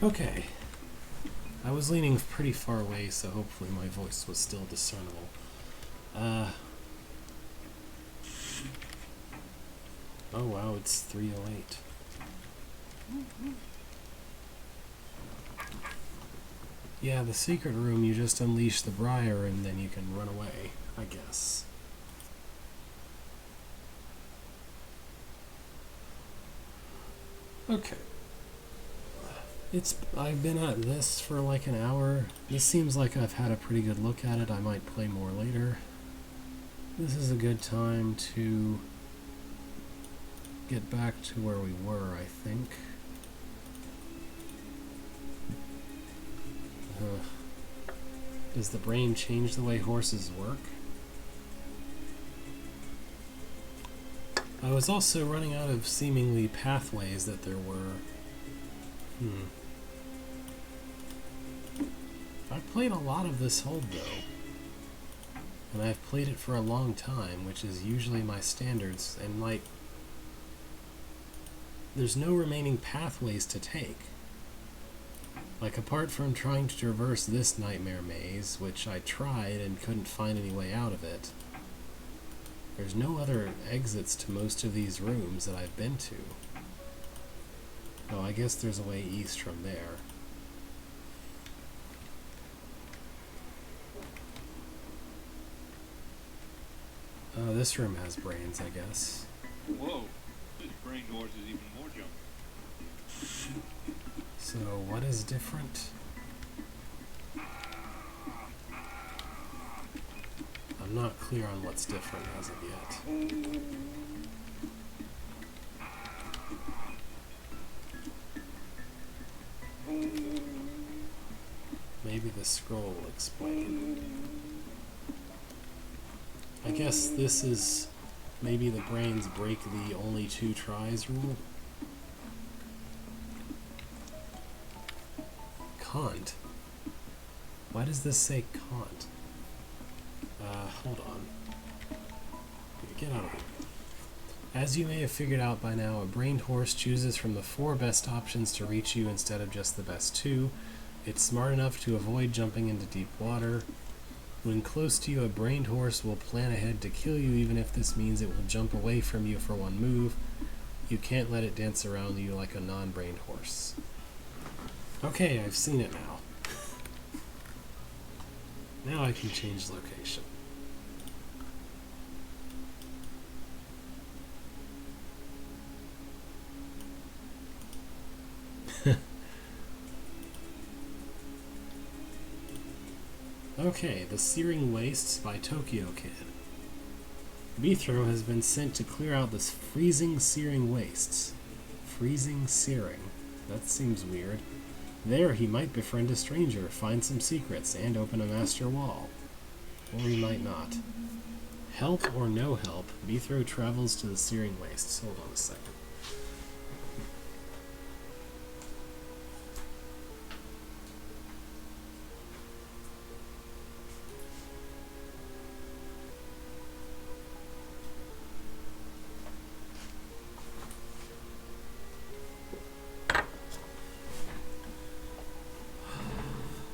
Speaker 1: Okay. I was leaning pretty far away, so hopefully my voice was still discernible. Oh wow, it's 3:08. Yeah, the secret room, you just unleash the briar and then you can run away, I guess. Okay. I've been at this for like an hour. This seems like I've had a pretty good look at it. I might play more later. This is a good time to get back to where we were, I think. Does the brain change the way horses work? I was also running out of seemingly pathways that there were. I've played a lot of this hold though. And I've played it for a long time, which is usually my standards, and like, there's no remaining pathways to take. Like, apart from trying to traverse this nightmare maze, which I tried and couldn't find any way out of it, there's no other exits to most of these rooms that I've been to. Oh, I guess there's a way east from there. Oh, this room has brains, I guess.
Speaker 4: Whoa, this brain doors is even more junk.
Speaker 1: So, what is different? I'm not clear on what's different as of yet. Maybe the scroll will explain. I guess this is maybe the brains break the only 2 tries rule. Can't. Why does this say can't? Hold on. Get out of here. As you may have figured out by now, a brained horse chooses from the 4 best options to reach you instead of just the best 2. It's smart enough to avoid jumping into deep water. When close to you, a brained horse will plan ahead to kill you, even if this means it will jump away from you for 1 move. You can't let it dance around you like a non-brained horse. Okay, I've seen it now. Now I can change location. Okay, The Searing Wastes by Tokyo Kid. Bithro has been sent to clear out this freezing, searing wastes. Freezing, searing. That seems weird. There he might befriend a stranger, find some secrets, and open a master wall. Or he might not. Help or no help, Bithro travels to the Searing Wastes. Hold on a second.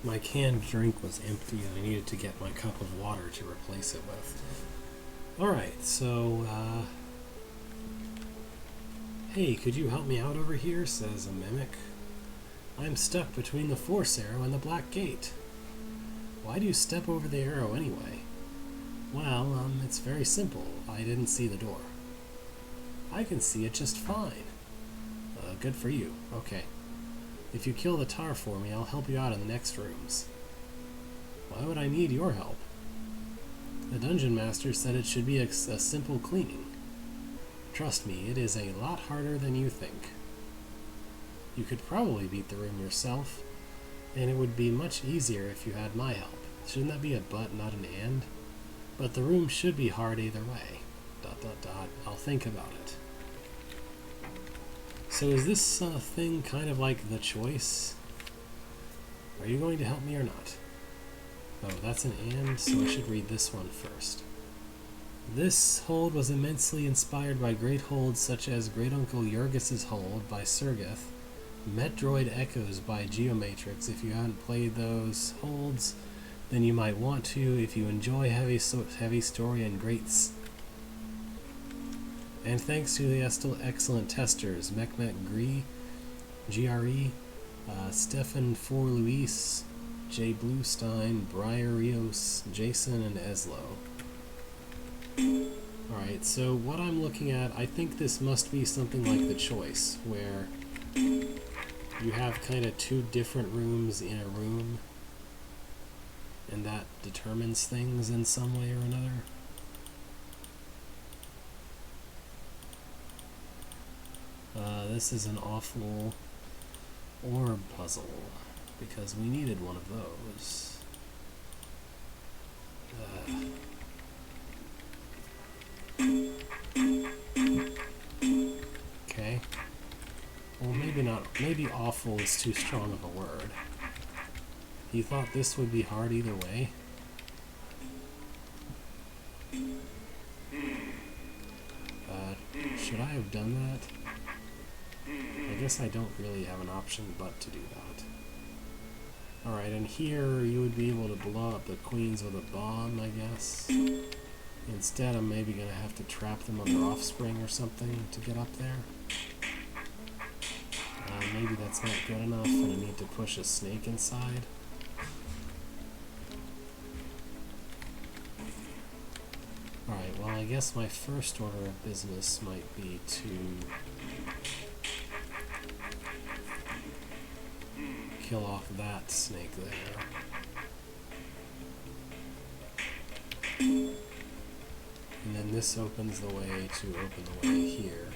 Speaker 1: My canned drink was empty and I needed to get my cup of water to replace it with. Alright, so, hey, could you help me out over here? Says a mimic. I'm stuck between the Force Arrow and the Black Gate. Why do you step over the arrow anyway? Well, it's very simple. I didn't see the door. I can see it just fine. Good for you. Okay. If you kill the tar for me, I'll help you out in the next rooms. Why would I need your help? The Dungeon Master said it should be a simple cleaning. Trust me, it is a lot harder than you think. You could probably beat the room yourself, and it would be much easier if you had my help. Shouldn't that be a but, not an and? But the room should be hard either way. ... I'll think about it. So is this thing kind of like The Choice? Are you going to help me or not? Oh, that's an and, so I should read this one first. This hold was immensely inspired by great holds such as Great Uncle Yurgis's Hold by Sergeth, Metroid Echoes by Geomatrix. If you haven't played those holds, then you might want to if you enjoy heavy story and greats. And thanks to the excellent testers, Mekmek GRE, Stefan Forluis, Jay Bluestein, Briar Rios, Jason, and Eslo. Alright, so what I'm looking at, I think this must be something like The Choice, where you have kind of 2 different rooms in a room, and that determines things in some way or another. This is an awful orb puzzle, because we needed one of those. Okay. Well, maybe not. Maybe awful is too strong of a word. You thought this would be hard either way? Should I have done that? I guess I don't really have an option but to do that. Alright, and here you would be able to blow up the queens with a bomb, I guess. Instead, I'm maybe going to have to trap them on their offspring or something to get up there. Maybe that's not good enough and I need to push a snake inside. Alright, well I guess my first order of business might be to kill off that snake there. And then this opens the way to open the way here.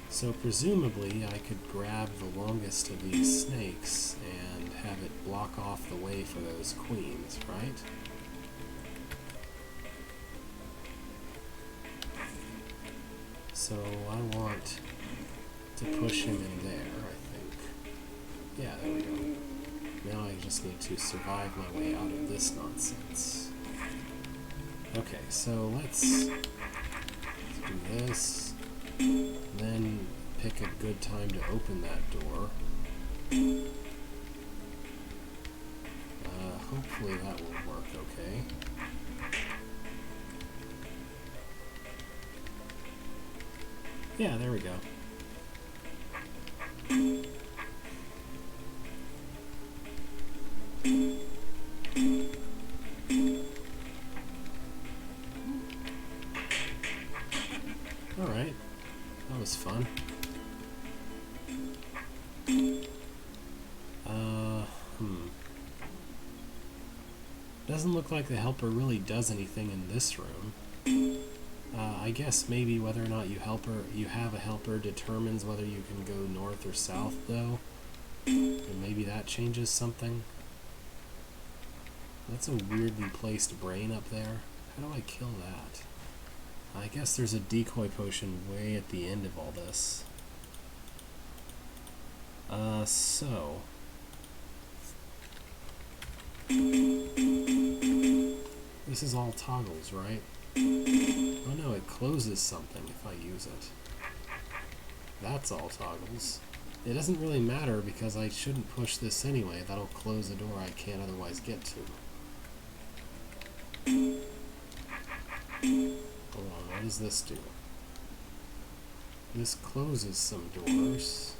Speaker 1: So presumably I could grab the longest of these snakes and have it block off the way for those queens, right? So I want to push him in there, I think. Yeah, there we go. Now I just need to survive my way out of this nonsense. Okay, so let's do this. Then pick a good time to open that door. Hopefully that will work okay. Yeah, there we go. Alright, that was fun. Doesn't look like the helper really does anything in this room. I guess maybe whether or not you have a helper determines whether you can go north or south, though. And maybe that changes something. That's a weirdly placed brain up there. How do I kill that? I guess there's a decoy potion way at the end of all this. So... this is all toggles, right? Oh no, it closes something if I use it. That's all toggles. It doesn't really matter because I shouldn't push this anyway. That'll close a door I can't otherwise get to. Hold on, what does this do? This closes some doors.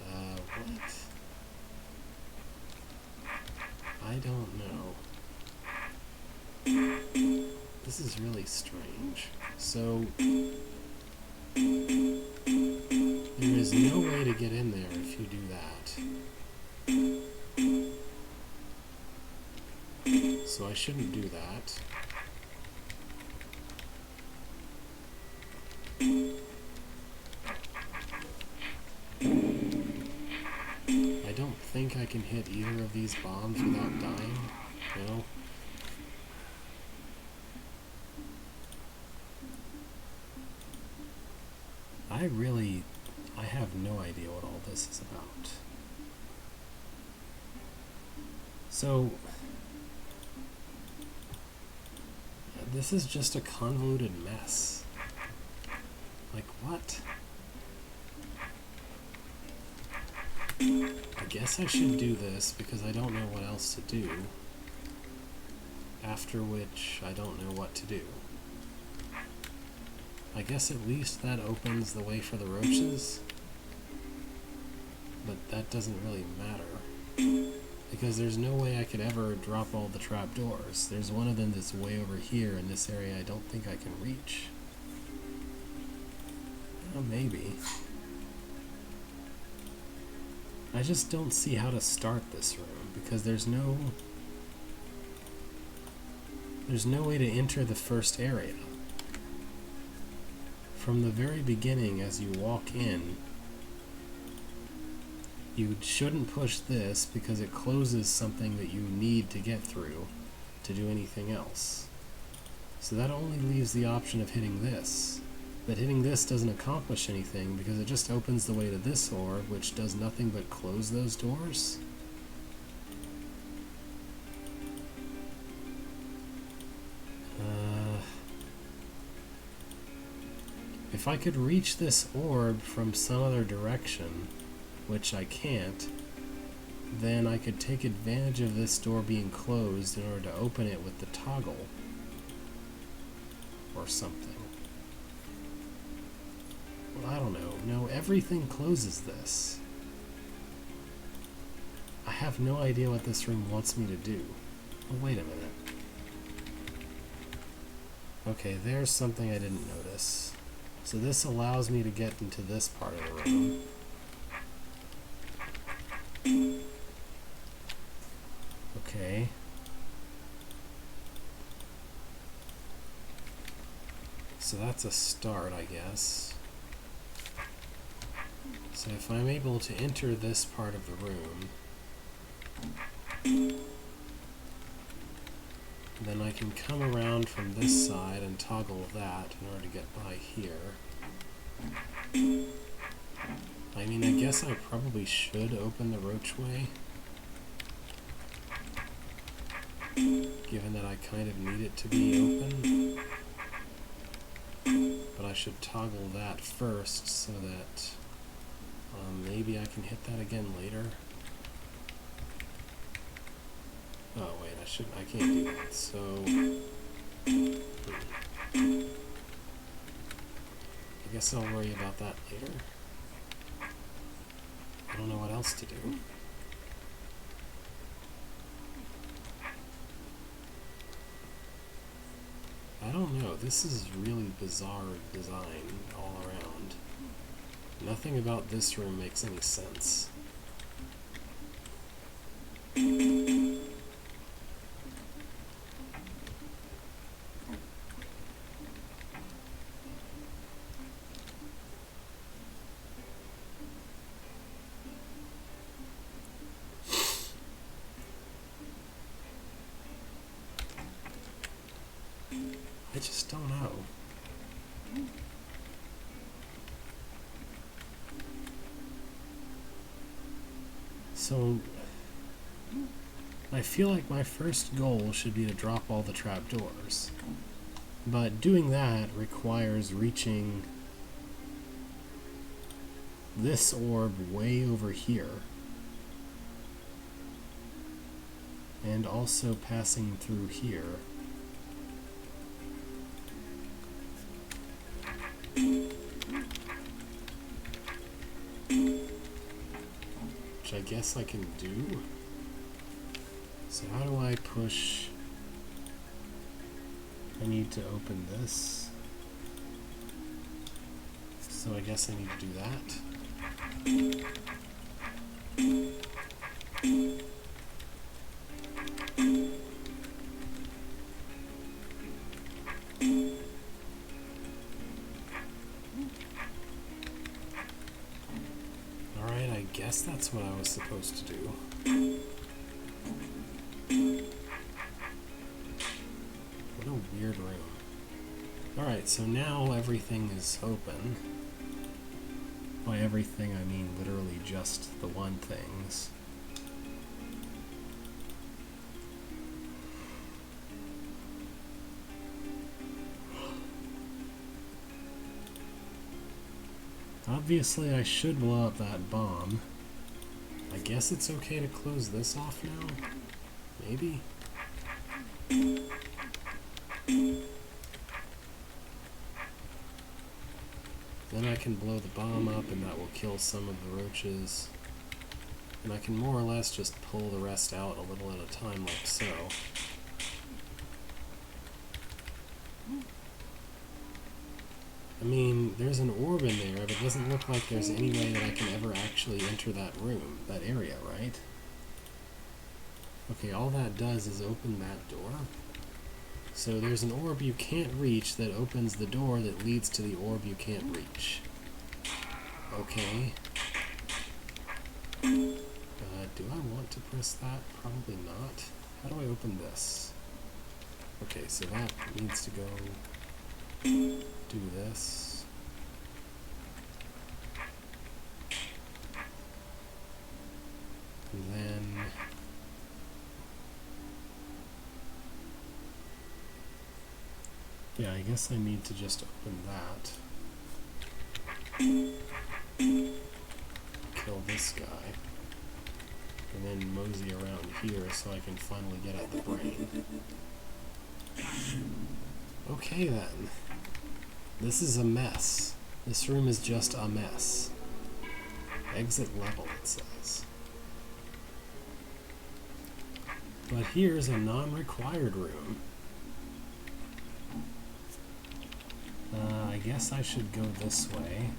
Speaker 1: What? I don't know. This is really strange. So, there is no way to get in there if you do that. So I shouldn't do that. I don't think I can hit either of these bombs without dying. No. I have no idea what all this is about. So, this is just a convoluted mess. Like, what? I guess I should do this because I don't know what else to do. After which, I don't know what to do. I guess at least that opens the way for the roaches. But that doesn't really matter. Because there's no way I could ever drop all the trapdoors. There's one of them that's way over here in this area I don't think I can reach. Well, maybe. I just don't see how to start this room because there's no way to enter the first area. From the very beginning, as you walk in, you shouldn't push this because it closes something that you need to get through to do anything else. So that only leaves the option of hitting this. But hitting this doesn't accomplish anything because it just opens the way to this orb, which does nothing but close those doors. If I could reach this orb from some other direction, which I can't, then I could take advantage of this door being closed in order to open it with the toggle. Or something. Well, I don't know. No, everything closes this. I have no idea what this room wants me to do. Oh, wait a minute. Okay, there's something I didn't notice. So this allows me to get into this part of the room. Okay. So that's a start, I guess. So if I'm able to enter this part of the room, then I can come around from this side and toggle that in order to get by here. I mean, I guess I probably should open the roachway, given that I kind of need it to be open. But I should toggle that first so that maybe I can hit that again later. Oh wait, I can't do that, so I guess I'll worry about that later. I don't know what else to do. I don't know, this is really bizarre design all around. Nothing about this room makes any sense. I just don't know. So, I feel like my first goal should be to drop all the trapdoors. But doing that requires reaching this orb way over here. And also passing through here. Which I guess I can do. So how do I push? I need to open this. So I guess I need to do that. Alright, I guess that's what I was supposed to do. What a weird room. Alright, so now everything is open. By everything, I mean literally just the one things. Obviously, I should blow up that bomb. I guess it's okay to close this off now? Maybe? Then I can blow the bomb up and that will kill some of the roaches. And I can more or less just pull the rest out a little at a time like so. I mean, there's an orb in there, but it doesn't look like there's any way that I can ever actually enter that room, that area, right? Okay, all that does is open that door. So there's an orb you can't reach that opens the door that leads to the orb you can't reach. Okay. Do I want to press that? Probably not. How do I open this? Okay, so that needs to go do this. And then yeah, I guess I need to just open that. Kill this guy. And then mosey around here so I can finally get at the brain. Okay then. This is a mess. This room is just a mess. Exit level, it says. But here's a non-required room. I guess I should go this way.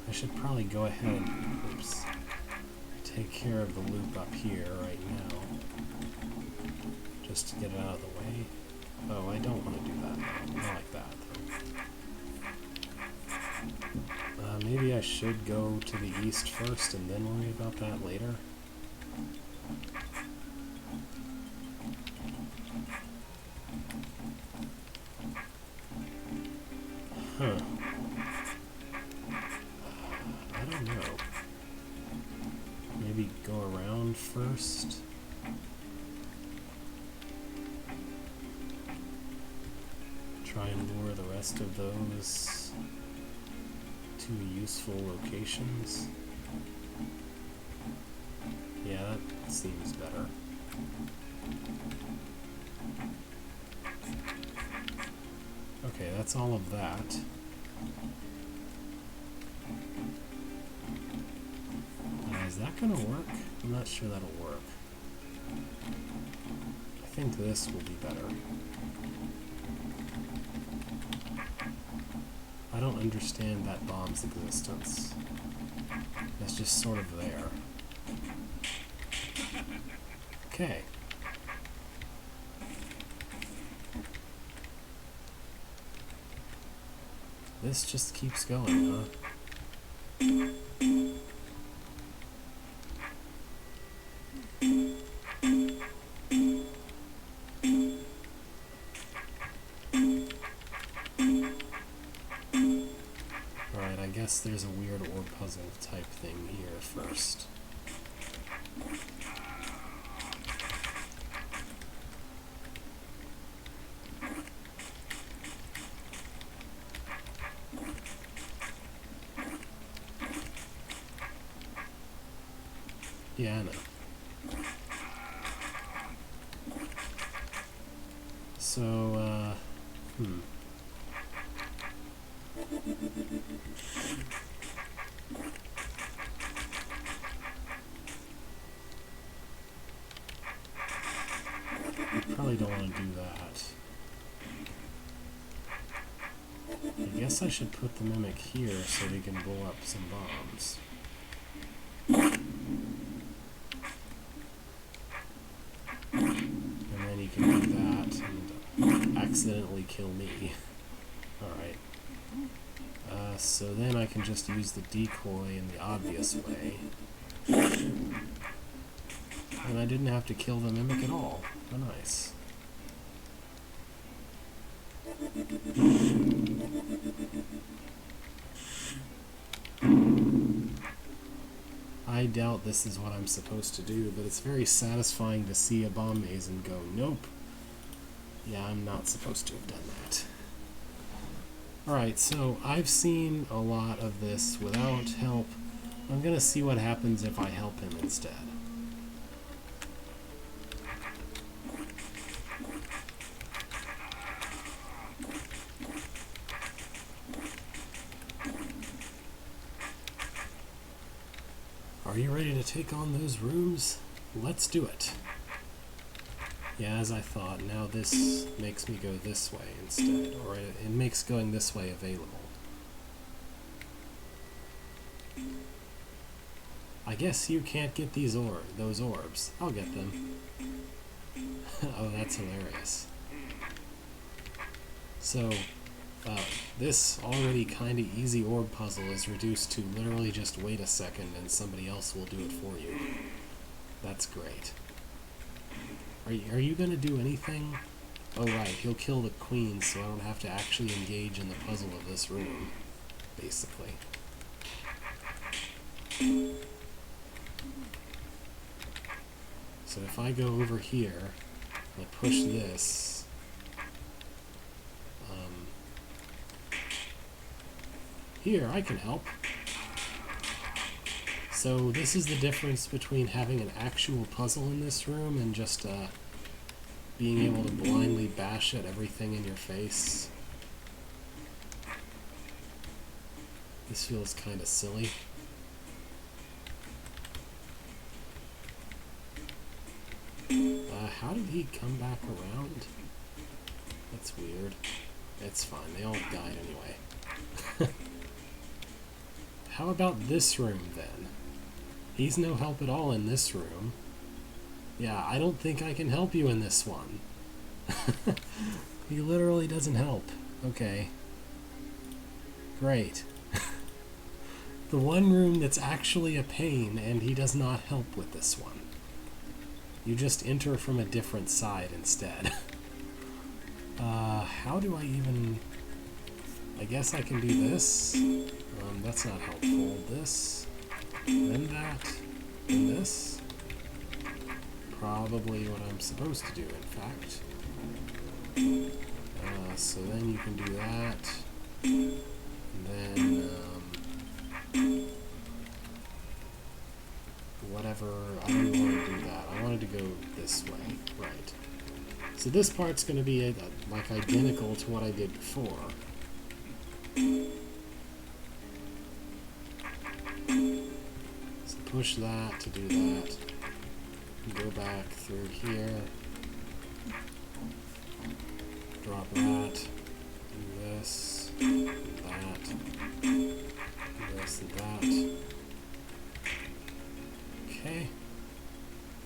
Speaker 1: I should probably go ahead, oops, take care of the loop up here right now, just to get it out of the way. Oh, I don't want to do that. I like that, though. Maybe I should go to the east first and then worry about that later. Huh. I don't know. Maybe go around first? Try and lure the rest of those to useful locations. Yeah, that seems better. Okay, that's all of that. Is that gonna work? I'm not sure that'll work. I think this will be better. I don't understand that bomb's existence. It's just sort of there. Okay. This just keeps going, huh? Alright, I guess there's a weird orb puzzle type thing here first. Yeah, I know. So, probably don't want to do that. I guess I should put the mimic here so we can blow up some bombs. And then you can do that and accidentally kill me. Alright. So then I can just use the decoy in the obvious way. And I didn't have to kill the mimic at all. Oh, nice. I doubt this is what I'm supposed to do, but it's very satisfying to see a bomb maze and go, nope. Yeah, I'm not supposed to have done that. Alright, so I've seen a lot of this without help. I'm gonna see what happens if I help him instead. Are you ready to take on those rooms? Let's do it. Yeah, as I thought, now this makes me go this way instead, or it makes going this way available. I guess you can't get those orbs. I'll get them. Oh, that's hilarious. So, this already kinda easy orb puzzle is reduced to literally just wait a second and somebody else will do it for you. That's great. Are you gonna do anything? Oh right, he'll kill the queen so I don't have to actually engage in the puzzle of this room, basically. So if I go over here, I push this, here I can help. So this is the difference between having an actual puzzle in this room and just being able to blindly bash at everything in your face. This feels kind of silly. How did he come back around? That's weird. It's fine, they all died anyway. How about this room then? He's no help at all in this room. Yeah, I don't think I can help you in this one. He literally doesn't help. Okay. Great. The one room that's actually a pain, and he does not help with this one. You just enter from a different side instead. How do I even... I guess I can do this. That's not helpful. This, then that, then this. Probably what I'm supposed to do, in fact. So then you can do that. And then, whatever, I didn't want to do that. I wanted to go this way. Right. So this part's going to be like identical to what I did before. So push that to do that. Go back through here. Drop that. Do this. Do that. Do this and that. Okay.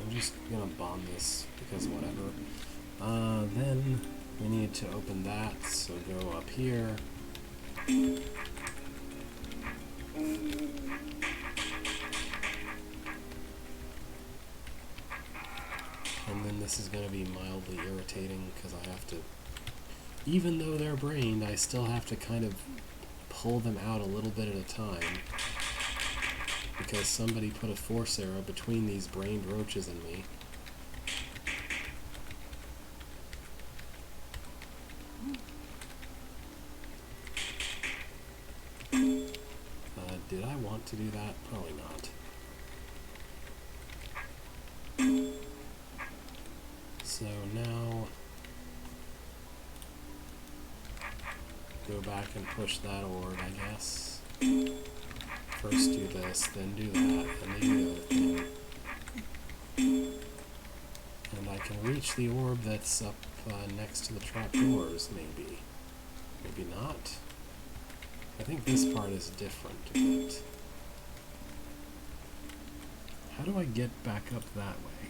Speaker 1: I'm just gonna bomb this because whatever. Then we need to open that, so go up here. And then this is going to be mildly irritating because I have to, even though they're brained, I still have to kind of pull them out a little bit at a time because somebody put a force arrow between these brained roaches and me. Did I want to do that? Probably not. So now, go back and push that orb, I guess. First do this, then do that, and then do the other thing. And I can reach the orb that's up next to the trapdoors, maybe. Maybe not. I think this part is different a bit. How do I get back up that way?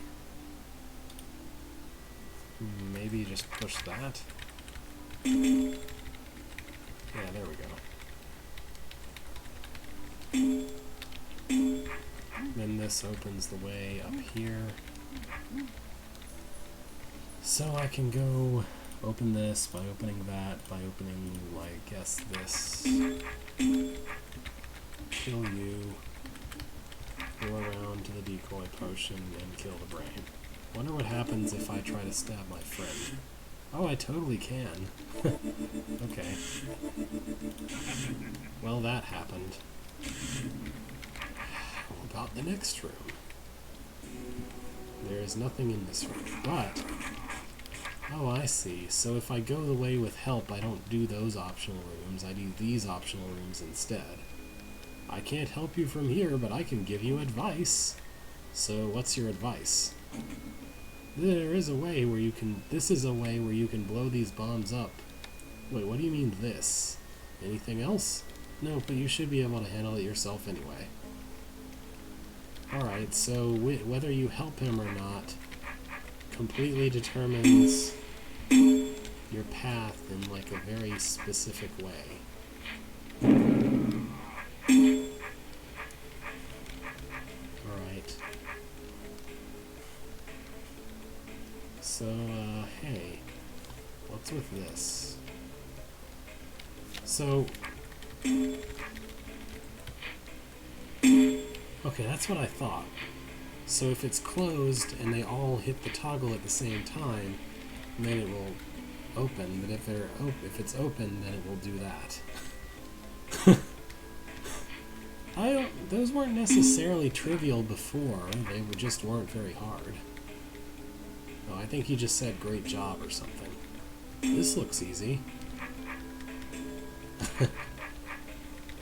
Speaker 1: Maybe just push that? Yeah, there we go. Then this opens the way up here. So I can go open this by opening that, by opening, I guess, this. Kill you. Go around to the decoy potion and kill the brain. Wonder what happens if I try to stab my friend. Oh, I totally can. Okay. Well, that happened. How about the next room? There is nothing in this room, but... Oh, I see. So if I go the way with help, I don't do those optional rooms, I do these optional rooms instead. I can't help you from here, but I can give you advice. So what's your advice? There is a way where you can... This is a way where you can blow these bombs up. Wait, what do you mean this? Anything else? No, but you should be able to handle it yourself anyway. Alright, so whether you help him or not completely determines your path in like a very specific way. Alright. So, hey, what's with this? So, okay, that's what I thought. So if it's closed and they all hit the toggle at the same time, then it will open. But if it's open, then it will do that. Those weren't necessarily trivial before. They just weren't very hard. Oh, I think he just said great job or something. This looks easy.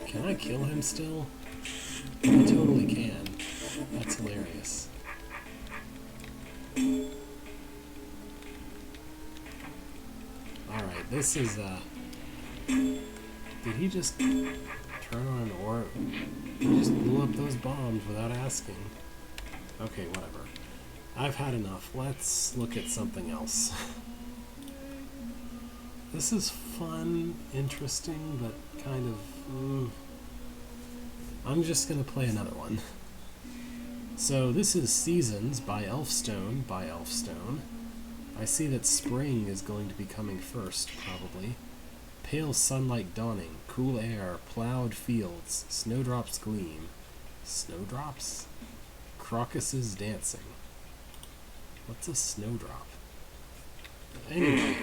Speaker 1: Can I kill him still? I totally can. That's hilarious. Alright, this is, did he just turn on an orb? He just blew up those bombs without asking. Okay, whatever. I've had enough. Let's look at something else. This is fun, interesting, but kind of... I'm just gonna play another one. So this is Seasons by Elfstone I see that spring is going to be coming first, probably. Pale sunlight dawning, cool air, plowed fields, snowdrops gleam. Snowdrops? Crocuses dancing. What's a snowdrop? Anyway.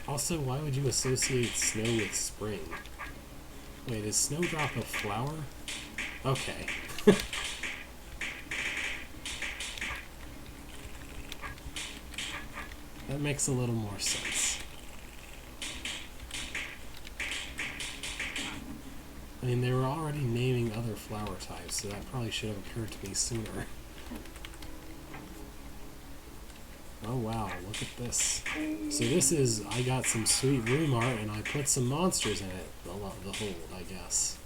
Speaker 1: Also, why would you associate snow with spring? Wait, is snowdrop a flower? Okay. That makes a little more sense. I mean, they were already naming other flower types, so that probably should have occurred to me sooner. Oh wow, look at this. So this is, I got some sweet room art and I put some monsters in it, the hold, I guess.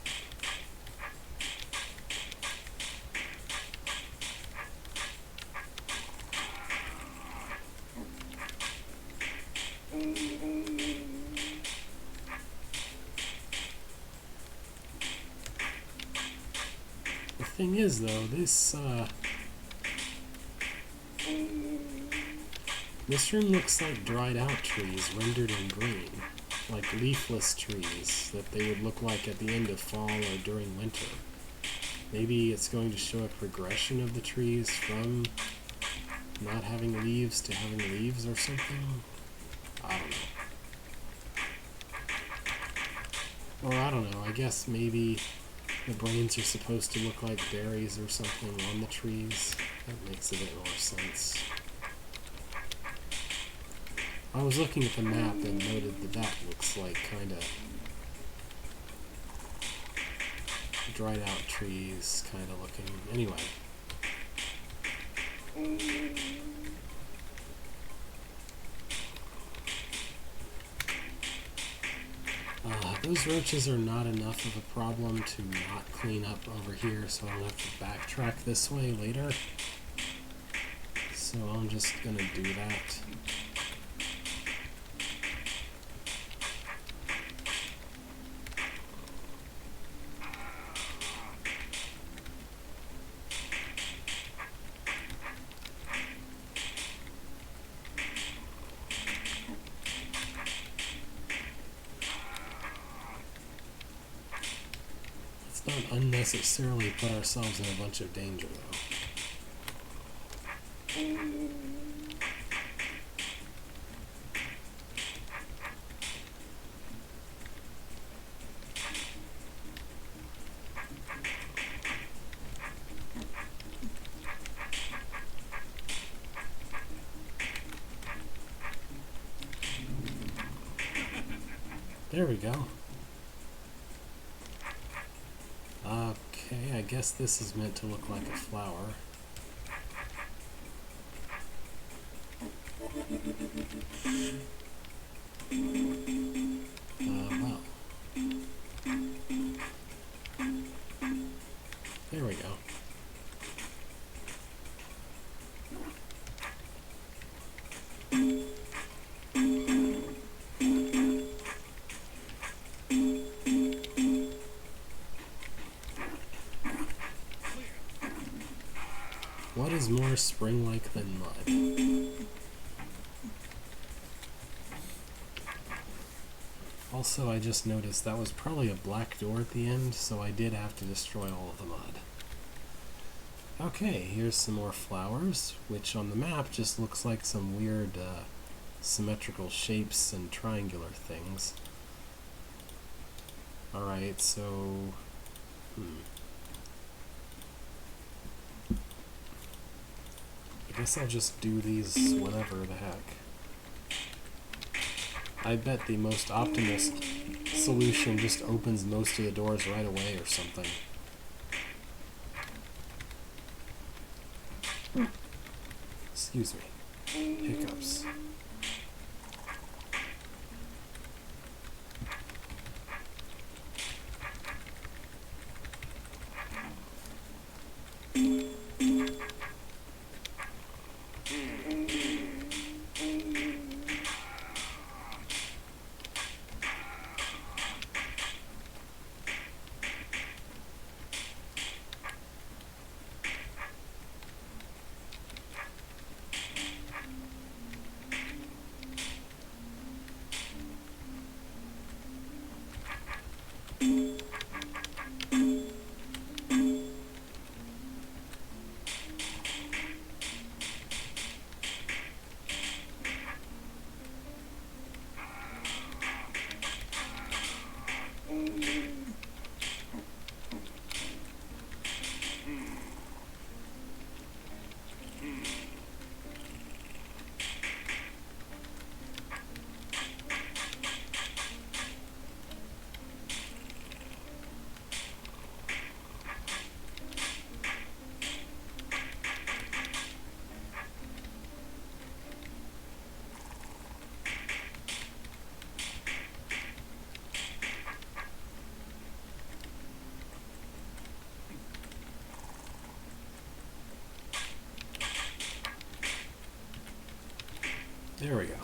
Speaker 1: The thing is though, this room looks like dried out trees rendered in green, like leafless trees that they would look like at the end of fall or during winter. Maybe it's going to show a progression of the trees from not having leaves to having leaves or something? I don't know. Or I don't know, I guess maybe the brains are supposed to look like berries or something on the trees. That makes a bit more sense. I was looking at the map and noted that that looks like kind of dried out trees kind of looking. Anyway. Those roaches are not enough of a problem to not clean up over here, so I'll have to backtrack this way later. So I'm just gonna do that. Not unnecessarily put ourselves in a bunch of danger, though. There we go. Okay, I guess this is meant to look like a flower. Well. There we go. What is more spring-like than mud? Also, I just noticed that was probably a black door at the end, so I did have to destroy all of the mud. Okay, here's some more flowers, which on the map just looks like some weird symmetrical shapes and triangular things. Alright, so... I guess I'll just do these whenever the heck. I bet the most optimist solution just opens most of the doors right away or something. Excuse me. Hiccups. There we go.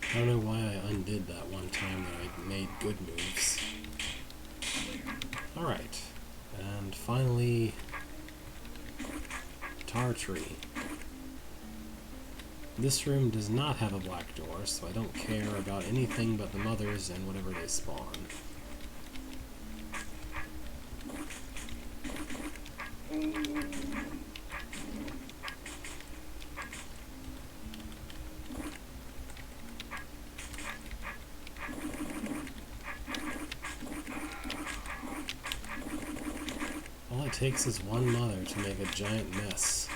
Speaker 1: I don't know why I undid that one time that I made good moves. Alright, and finally, Tar Tree. This room does not have a black door, so I don't care about anything but the mothers and whatever they spawn. All it takes is one mother to make a giant mess.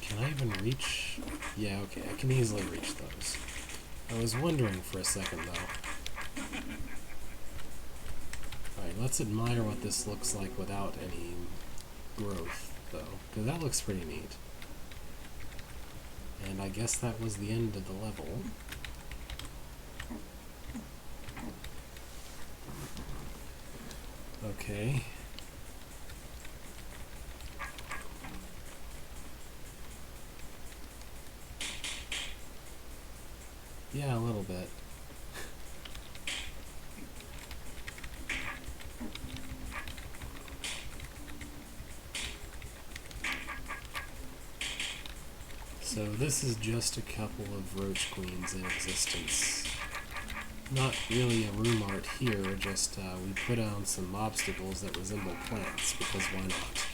Speaker 1: Can I even reach? Yeah, okay, I can easily reach those. I was wondering for a second, though. Alright, let's admire what this looks like without any growth, though, because that looks pretty neat. And I guess that was the end of the level. Okay. Yeah, a little bit. So this is just a couple of roach queens in existence. Not really a room art here, just we put on some obstacles that resemble plants, because why not?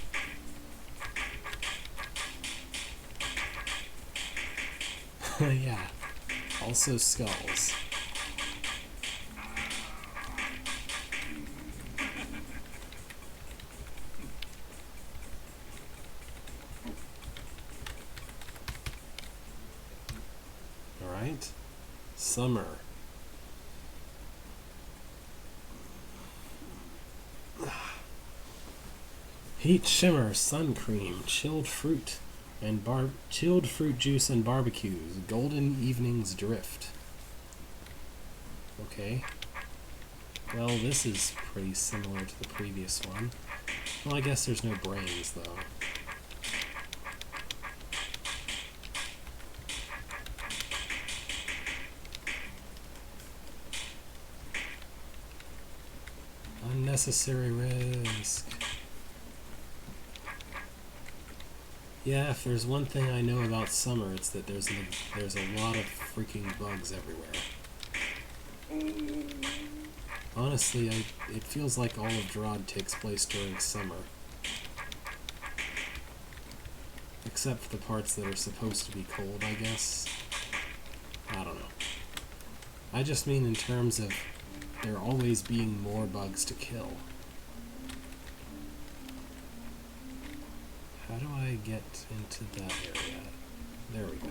Speaker 1: Yeah, also skulls. Alright, summer. Heat Shimmer Sun Cream, chilled fruit juice and barbecues, Golden Evenings Drift. Okay. Well, this is pretty similar to the previous one. Well, I guess there's no brains, though. Unnecessary risk. Yeah, if there's one thing I know about summer, it's that there's a lot of freaking bugs everywhere. Honestly, it feels like all of Drod takes place during summer. Except for the parts that are supposed to be cold, I guess. I don't know. I just mean in terms of there always being more bugs to kill. How do I get into that area? There we go.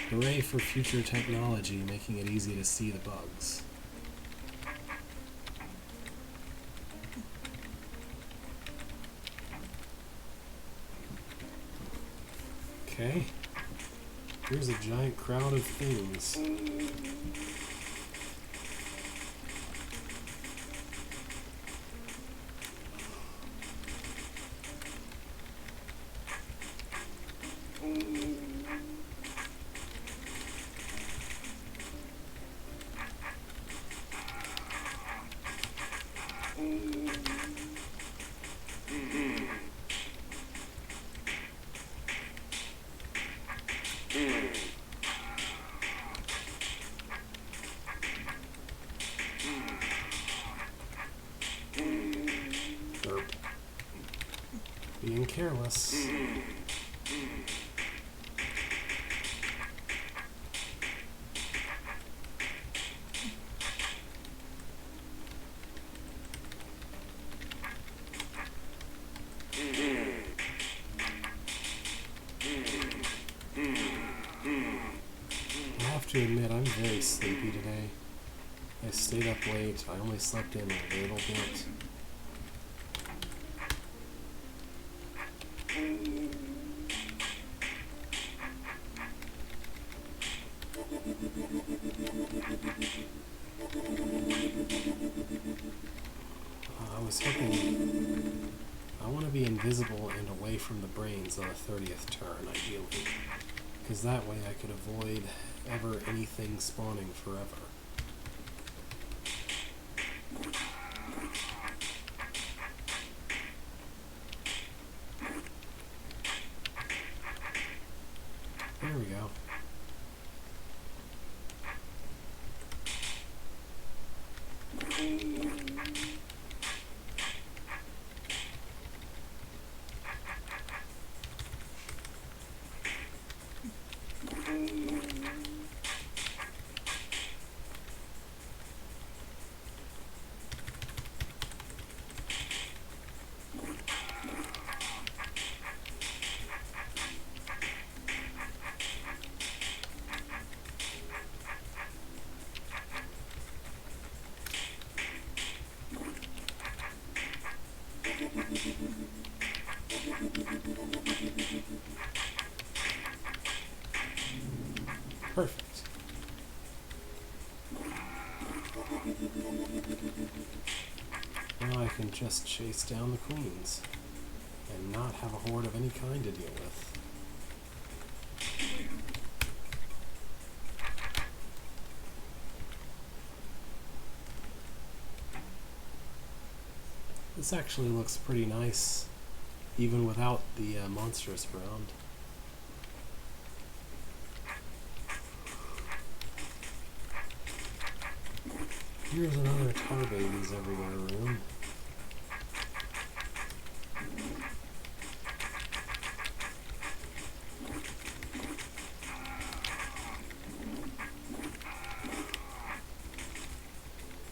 Speaker 1: Hooray for future technology, making it easy to see the bugs. Okay. Here's a giant crowd of things. Derp. Being careless. I have to admit, I'm very sleepy today. I stayed up late. I only slept in a little bit. I was hoping... I want to be invisible and away from the brains on the 30th turn, ideally. Because that way I could avoid ever anything spawning forever. There we go. Perfect. Now I can just chase down the queens and not have a horde of any kind to deal with. This actually looks pretty nice, even without the monsters around. Here's another Tar Babies Everywhere room.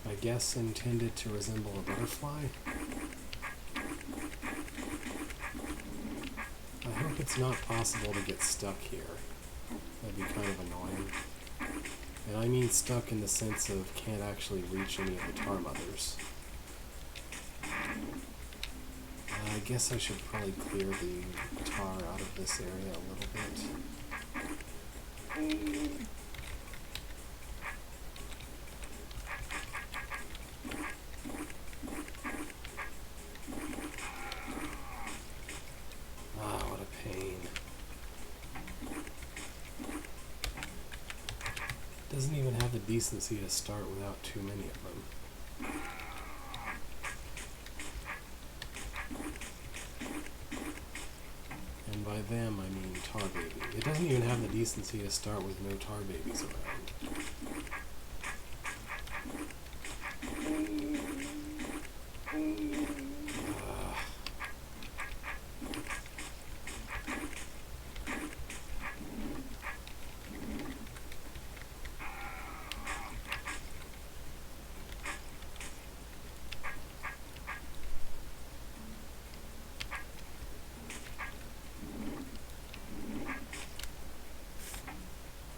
Speaker 1: I guess intended to resemble a butterfly. I hope it's not possible to get stuck here. That'd be kind of annoying. And I mean stuck in the sense of can't actually reach any of the tar mothers. I guess I should probably clear the tar out of this area a little bit. Ah, what a pain. Doesn't even have the decency to start without too many of them. And by them, I mean tar baby. It doesn't even have the decency to start with no tar babies around.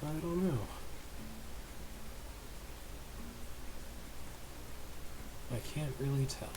Speaker 1: I don't know. I can't really tell.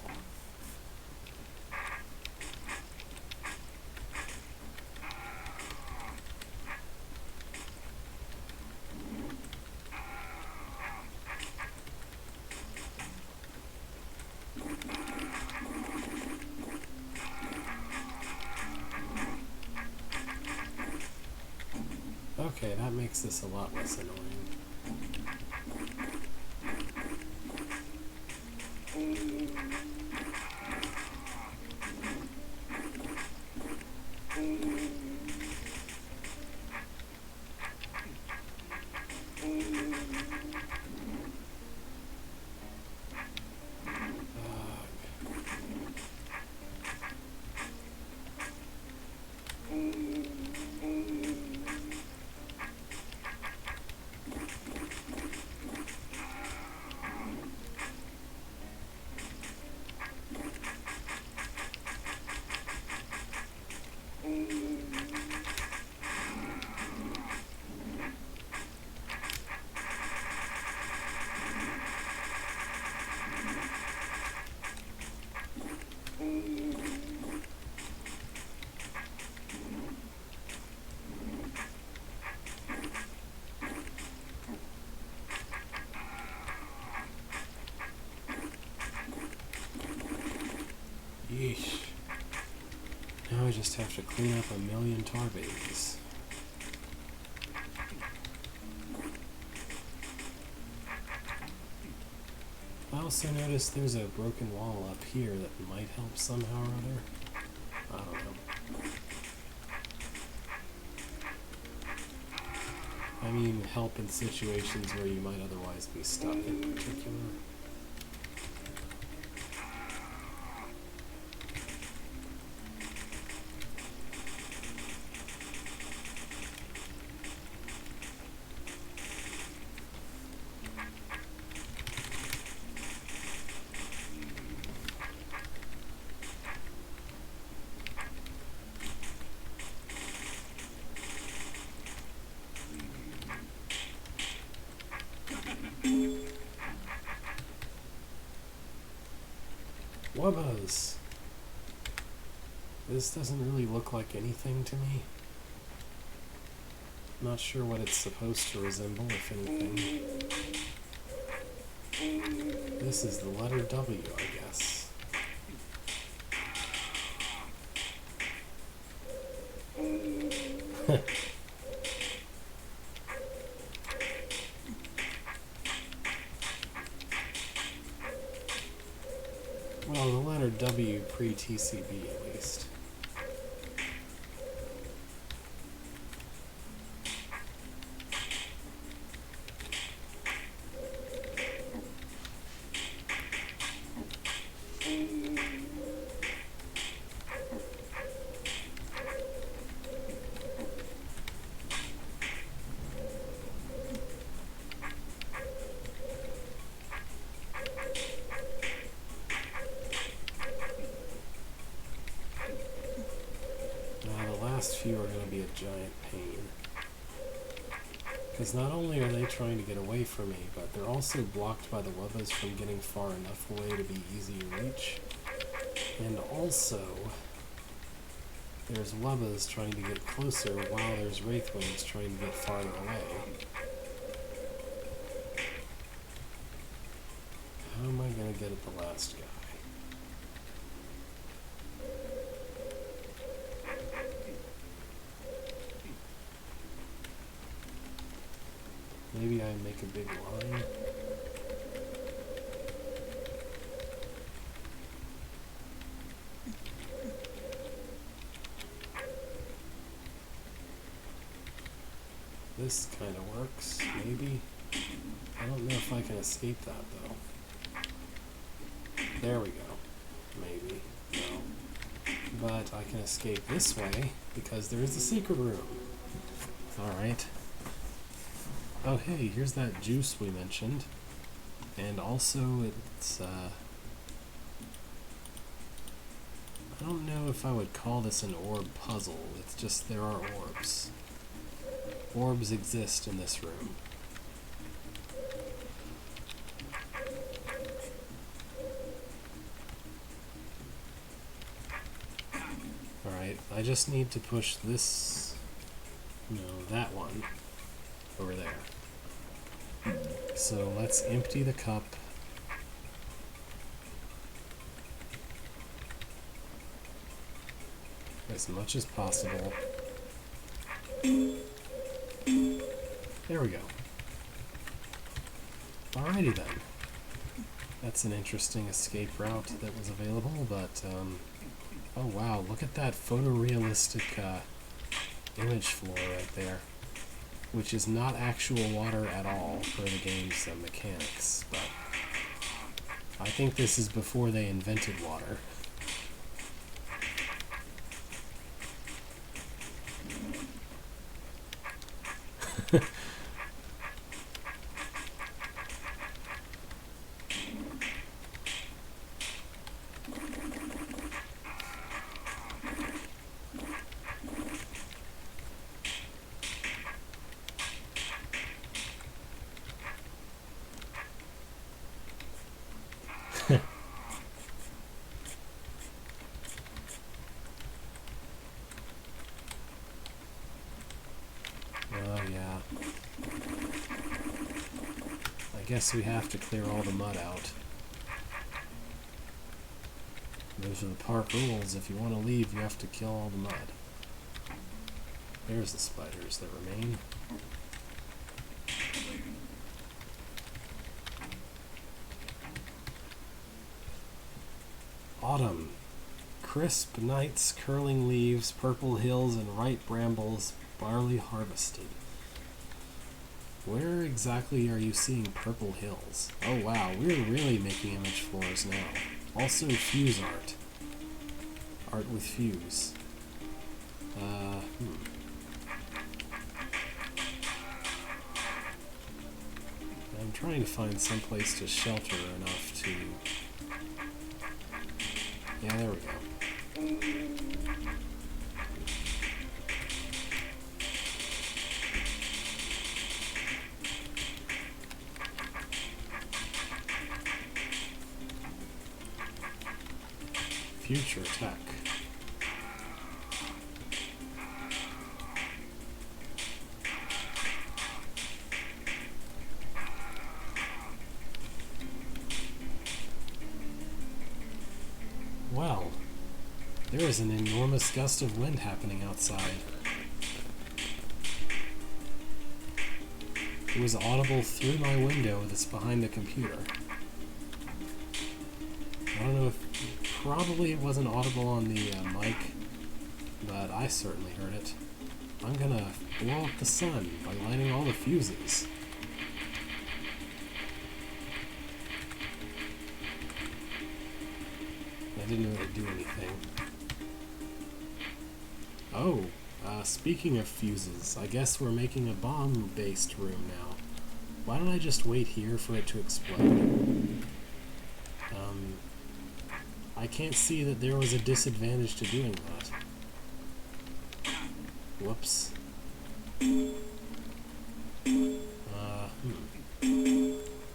Speaker 1: Okay, that makes this a lot less annoying. Yeesh. Now I just have to clean up a million tar babies. I also noticed there's a broken wall up here that might help somehow or other. I don't know. I mean, help in situations where you might otherwise be stuck in particular. Wubbas! This doesn't really look like anything to me. Not sure what it's supposed to resemble, if anything. This is the letter W, I guess. Well, the letter W pre-TCB at least. Few are going to be a giant pain. Because not only are they trying to get away from me, but they're also blocked by the Wubbas from getting far enough away to be easy to reach. And also, there's Wubbas trying to get closer while there's Wraithwings trying to get farther away. How am I going to get at the last guy? Maybe I make a big line. This kind of works, maybe. I don't know if I can escape that, though. There we go. Maybe. No. But I can escape this way, because there is a secret room. Alright. Oh hey, here's that juice we mentioned. And also, it's, I don't know if I would call this an orb puzzle. It's just there are orbs. Orbs exist in this room. Alright, I just need to push this, no, that one over there. So let's empty the cup. As much as possible. There we go. Alrighty then. That's an interesting escape route that was available, but, oh wow, look at that photorealistic, image floor right there. Which is not actual water at all for the game's mechanics, but I think this is before they invented water. Oh yeah. I guess we have to clear all the mud out. Those are the park rules. If you want to leave, you have to kill all the mud. There's the spiders that remain. Autumn. Crisp nights, curling leaves, purple hills, and ripe brambles, barley harvested. Where exactly are you seeing purple hills? Oh wow, we're really making image floors now. Also fuse art. Art with fuse. I'm trying to find some place to shelter enough to... Yeah, there we go. Future tech. Well, there is an enormous gust of wind happening outside. It was audible through my window that's behind the computer. I don't know if... Probably it wasn't audible on the mic, but I certainly heard it. I'm gonna blow up the sun by lighting all the fuses. I didn't really do anything. Oh, speaking of fuses, I guess we're making a bomb-based room now. Why don't I just wait here for it to explode? I can't see that there was a disadvantage to doing that. Whoops.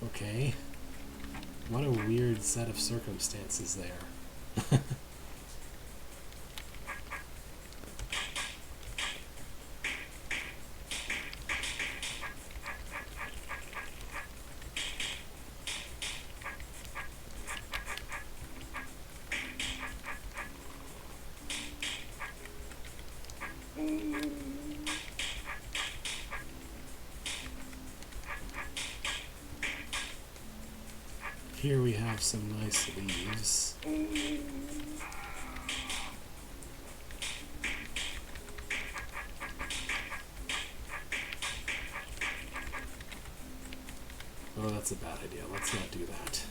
Speaker 1: Okay. What a weird set of circumstances there. here we have some nice leaves. Oh, that's a bad idea. Let's not do that.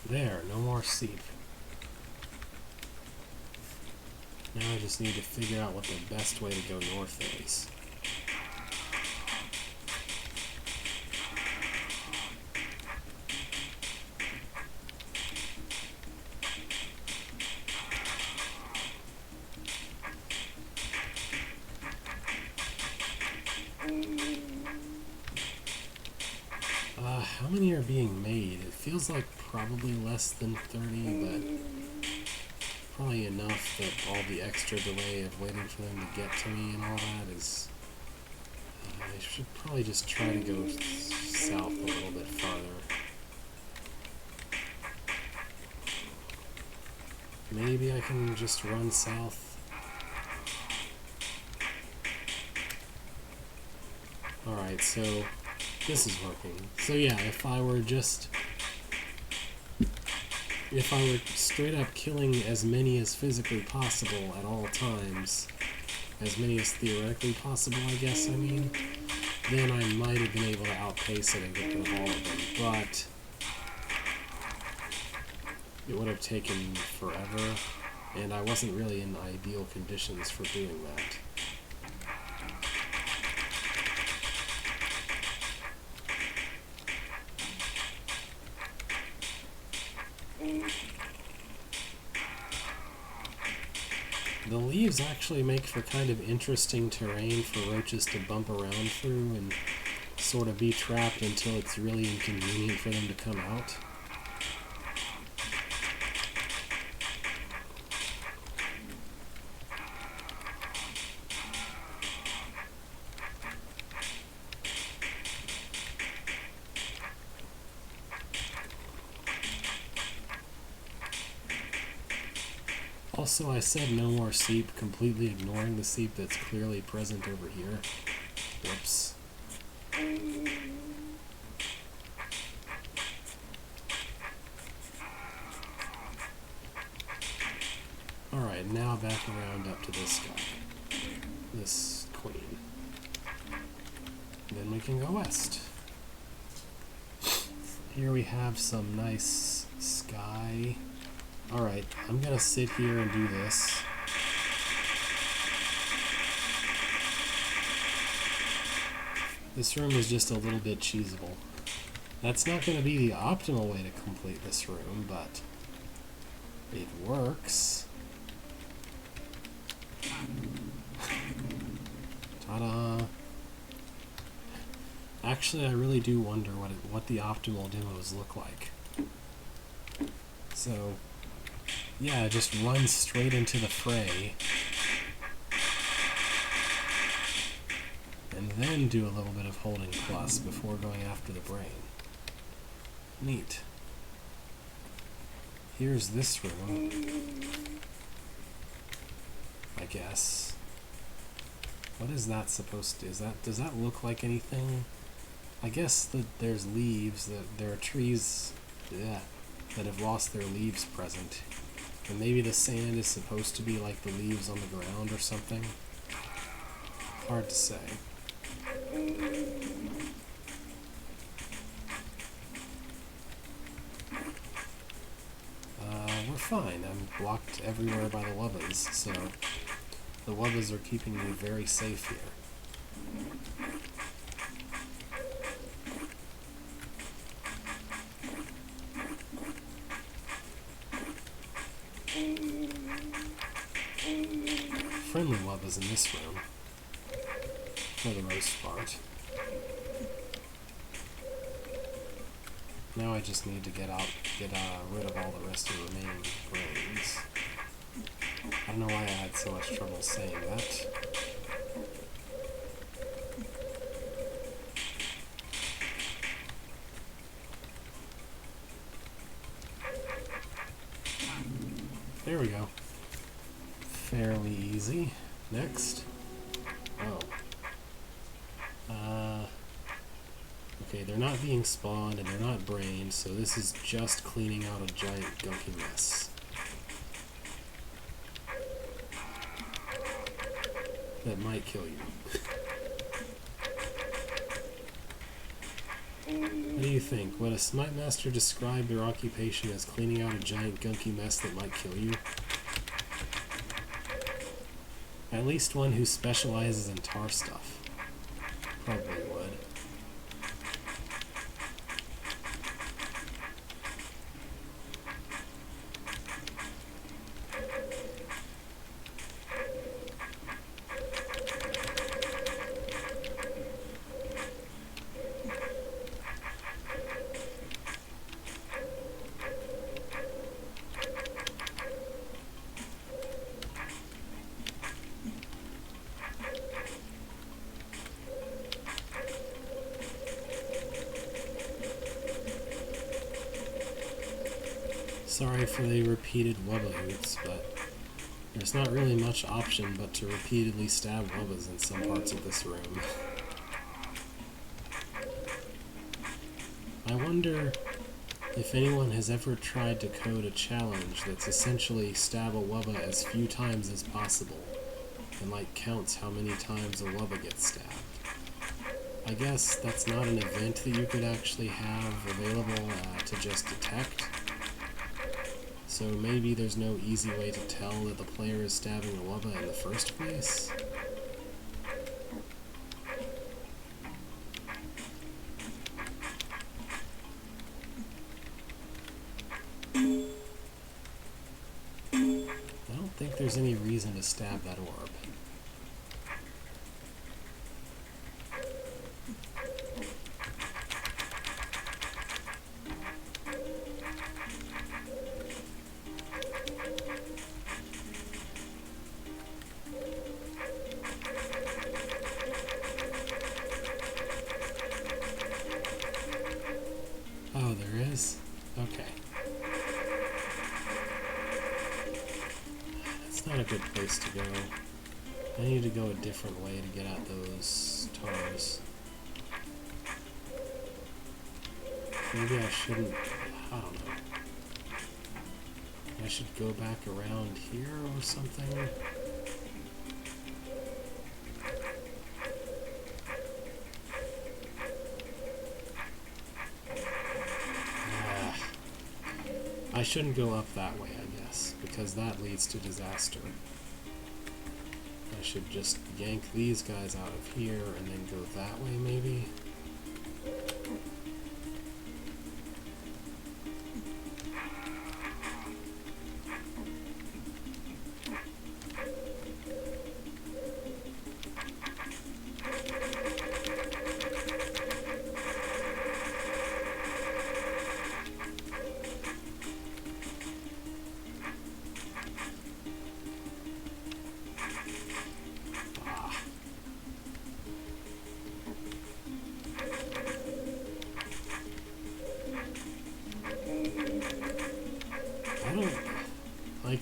Speaker 1: There, no more seep. Now I just need to figure out what the best way to go north is. How many are being made? It feels like probably less than 30, but probably enough that all the extra delay of waiting for them to get to me and all that is... I should probably just try to go south a little bit farther. Maybe I can just run south. Alright, so this is working. So yeah, if I were straight up killing as many as physically possible at all times, as many as theoretically possible, I guess, I mean, then I might have been able to outpace it and get rid of all of them, but it would have taken forever, and I wasn't really in ideal conditions for doing that. The leaves actually make for kind of interesting terrain for roaches to bump around through and sort of be trapped until it's really inconvenient for them to come out. Also, I said no more seep, completely ignoring the seep that's clearly present over here. Whoops. Alright, now back around up to this guy. This queen. And then we can go west. Here we have some nice sky. Alright, I'm gonna sit here and do this. This room is just a little bit cheesable. That's not gonna be the optimal way to complete this room, but it works. Ta-da! Actually, I really do wonder what the optimal demos look like. So, yeah, just run straight into the fray, and then do a little bit of holding plus before going after the brain. Neat. Here's this room, I guess. What is that supposed to? Does that look like anything? I guess that there's leaves, that there are trees that have lost their leaves present And maybe the sand is supposed to be like the leaves on the ground or something. Hard to say. We're fine. I'm blocked everywhere by the wubbas, so the wubbas are keeping me very safe here. Friendly wubbas in this room, for the most part. Now I just need to get rid of all the rest of the remaining brains. I don't know why I had so much trouble saying that. There we go. Fairly easy. Next. Oh. Okay, they're not being spawned and they're not brained, so this is just cleaning out a giant gunky mess. That might kill you. What do you think? Would a Smite Master describe their occupation as cleaning out a giant gunky mess that might kill you? At least one who specializes in tar stuff probably would. Sorry for the repeated wubba hoots, but there's not really much option but to repeatedly stab wubbas in some parts of this room. I wonder if anyone has ever tried to code a challenge that's essentially stab a wubba as few times as possible, and like counts how many times a wubba gets stabbed. I guess that's not an event that you could actually have available to just detect. So maybe there's no easy way to tell that the player is stabbing a wubba in the first place? I don't think there's any reason to stab that orb. Oh, there is? Okay. That's not a good place to go. I need to go a different way to get at those tars. Maybe I shouldn't... I don't know. I should go back around here or something? I shouldn't go up that way, I guess, because that leads to disaster. I should just yank these guys out of here and then go that way, maybe?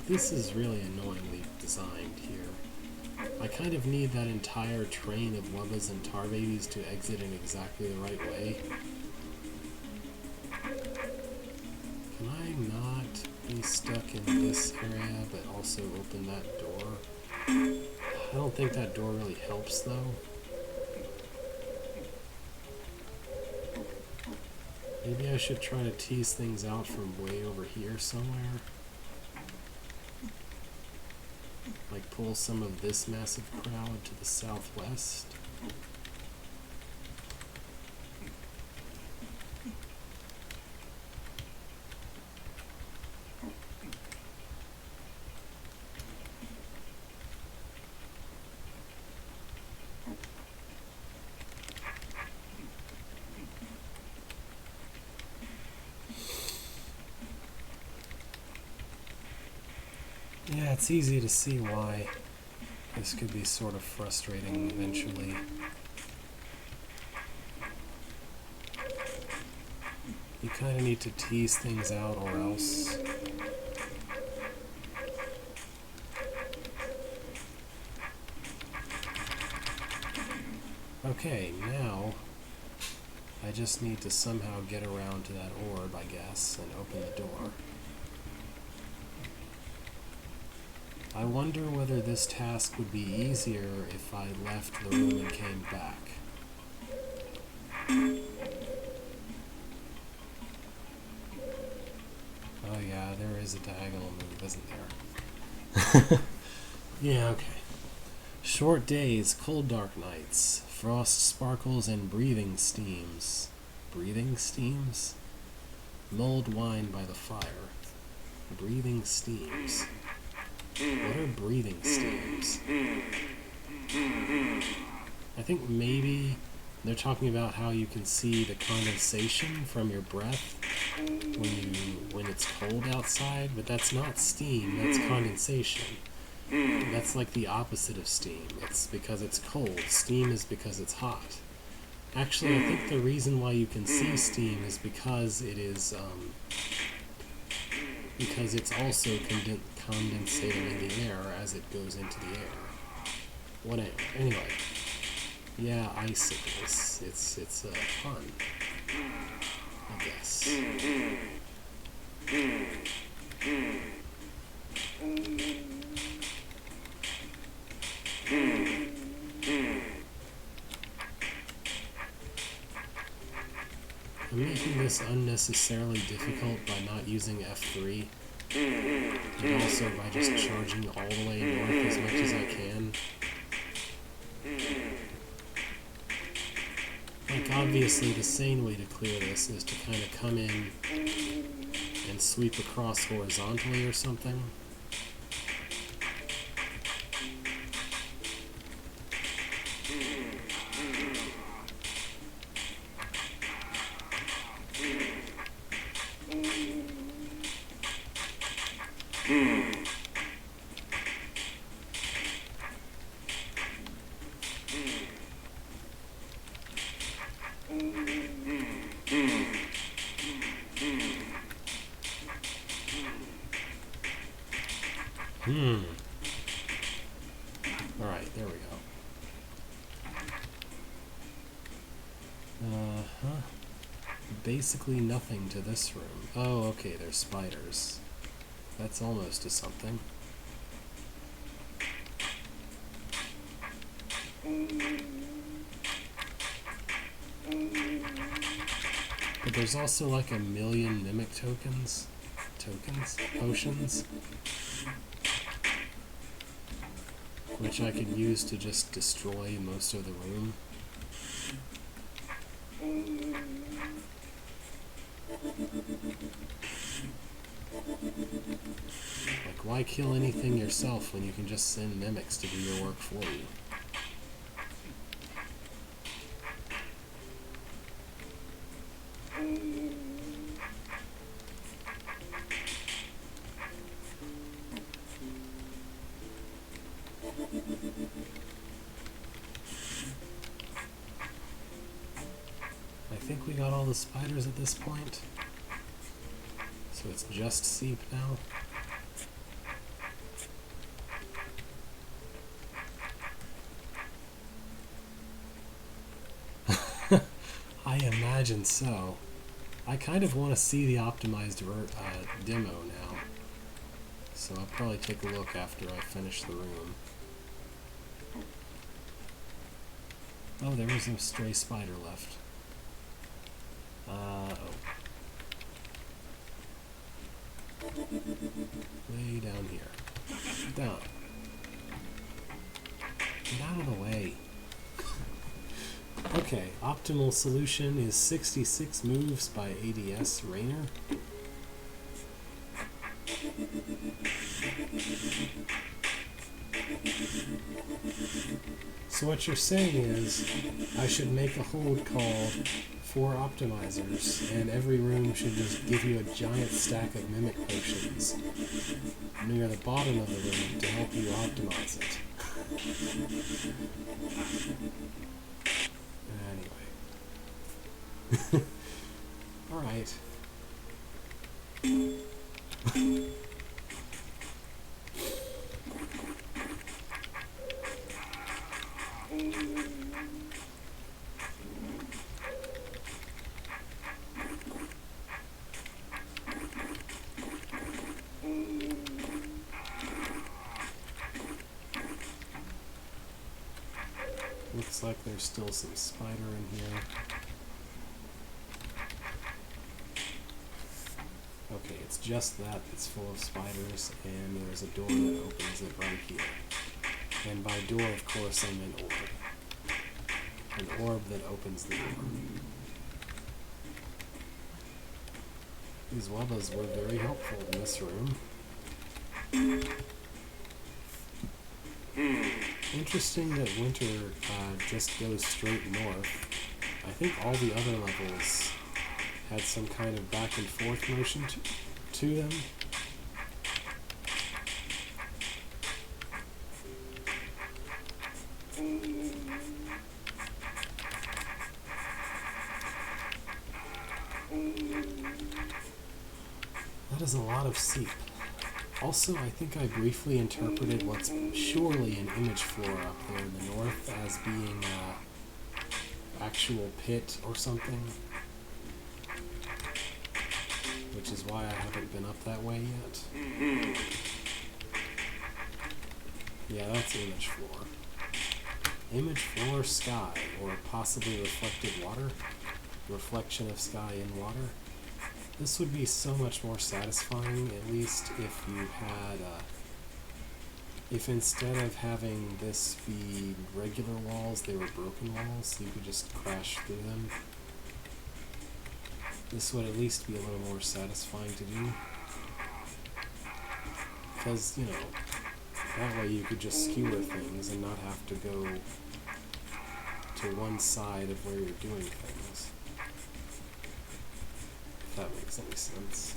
Speaker 1: This is really annoyingly designed here. I kind of need that entire train of wubbas and tar babies to exit in exactly the right way. Can I not be be stuck in this area, but also open that door. I don't think that door really helps, though. Maybe I should try to tease things out from way over here somewhere. Like pull some of this massive crowd to the southwest. Yeah, it's easy to see why this could be sort of frustrating eventually. You kind of need to tease things out or else. Okay, now I just need to somehow get around to that orb, I guess, and open the door. I wonder whether this task would be easier if I left the room and came back. Oh yeah, there is a diagonal move, isn't there? Yeah, okay. Short days, cold dark nights, frost sparkles and breathing steams. Breathing steams? Mulled wine by the fire. Breathing steams. What are breathing steams? I think maybe they're talking about how you can see the condensation from your breath when it's cold outside, but that's not steam, that's condensation. That's like the opposite of steam. It's because it's cold. Steam is because it's hot. Actually, I think the reason why you can see steam is because it is because it's also condensating in the air as it goes into the air. Anyway, yeah, icicles. It's a fun, I guess. I'm making this unnecessarily difficult by not using F3, and also by just charging all the way north as much as I can. Like, obviously the sane way to clear this is to kind of come in and sweep across horizontally or something. Alright, there we go. Basically nothing to this room. Oh, okay, there's spiders. That's almost a something. But there's also like a million mimic potions, which I could use to just destroy most of the room. Like, why kill anything yourself when you can just send mimics to do your work for you? I think we got all the spiders at this point. So it's just Seep now. I imagine so. I kind of want to see the optimized demo now. so I'll probably take a look after I finish the room. Oh, there was no stray spider left. Oh. Way down here. Down. Get out of the way. Okay, optimal solution is 66 moves by ADS Rainer. So what you're saying is, I should make a hold call for optimizers, and every room should just give you a giant stack of mimic potions near the bottom of the room to help you optimize it. Anyway. Alright. Looks like there's still some spider in here. Okay, it's just that it's full of spiders, and there's a door that opens it right here. And by door, of course, I meant orb. An orb that opens the door. These wubbas were very helpful in this room. Interesting that Winter just goes straight north. I think all the other levels had some kind of back and forth motion to them. That is a lot of seep. Also, I think I briefly interpreted what's surely an image floor up there in the north as being an actual pit or something. Which is why I haven't been up that way yet. Yeah, that's image floor. Image floor sky, or possibly reflected water. Reflection of sky in water. This would be so much more satisfying, at least if you had, if instead of having this be regular walls, they were broken walls, so you could just crash through them. This would at least be a little more satisfying to do. Because, you know, that way you could just skewer things and not have to go to one side of where you're doing things. If that makes any sense.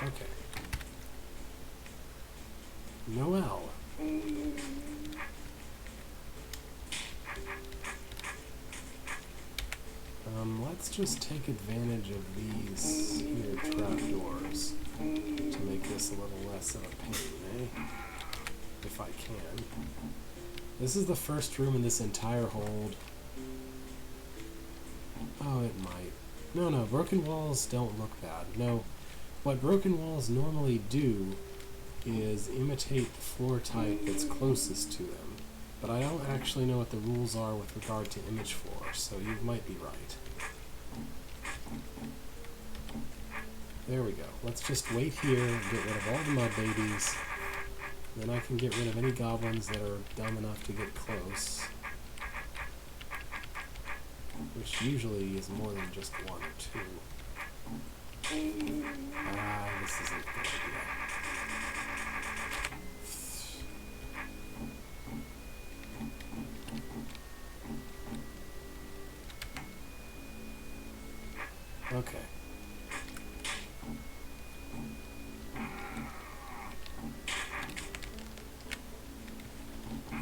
Speaker 1: Okay. Noel. Let's just take advantage of these here trapdoors to make this a little less of a pain, eh? If I can. This is the first room in this entire hold. Oh, it might. No, broken walls don't look bad. No, what broken walls normally do is imitate the floor type that's closest to them. But I don't actually know what the rules are with regard to image floor, so you might be right. There we go. Let's just wait here and get rid of all the mud babies. Then I can get rid of any goblins that are dumb enough to get close. Which usually is more than just one or two. This isn't a good idea. Okay.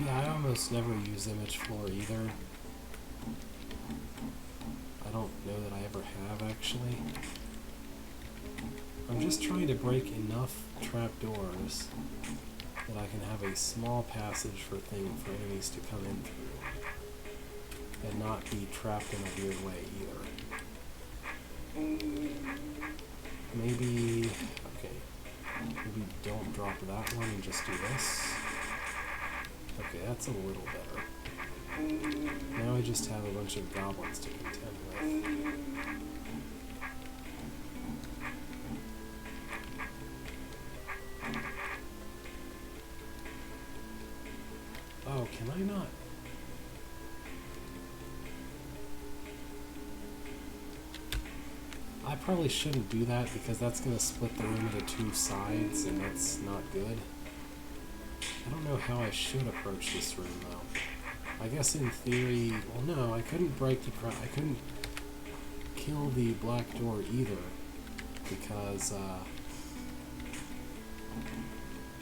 Speaker 1: Yeah, I almost never use Image Floor either. I don't know that I ever have, actually. I'm just trying to break enough trapdoors that I can have a small passage for enemies to come in through, and not be trapped in a weird way either. Maybe, okay, maybe don't drop that one and just do this. Okay, that's a little better. Now I just have a bunch of goblins to contend with. Oh, can I not? I probably shouldn't do that because that's going to split the room into two sides, and that's not good. I don't know how I should approach this room, though. I guess in theory... Well, no, I couldn't break the... I couldn't kill the black door either, because,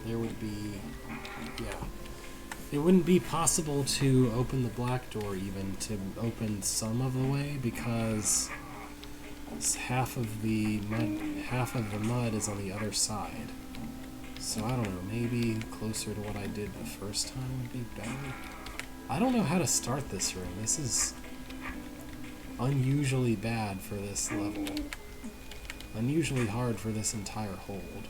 Speaker 1: there would be... Yeah. It wouldn't be possible to open the black door even, to open some of the way, because half of the mud is on the other side. So I don't know, maybe closer to what I did the first time would be better. I don't know how to start this room. This is unusually bad for this level. Unusually hard for this entire hold.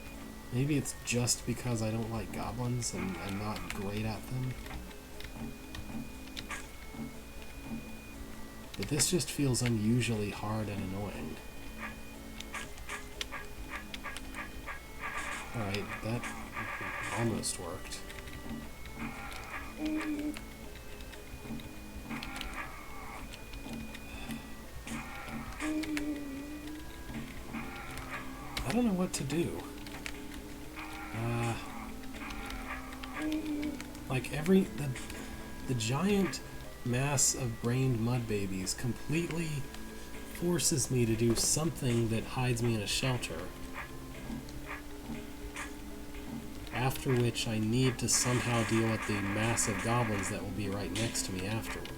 Speaker 1: Maybe it's just because I don't like goblins and I'm not great at them. But this just feels unusually hard and annoying. Alright, that almost worked. I don't know what to do. Like the giant mass of brained mud babies completely forces me to do something that hides me in a shelter. After which I need to somehow deal with the massive goblins that will be right next to me afterward.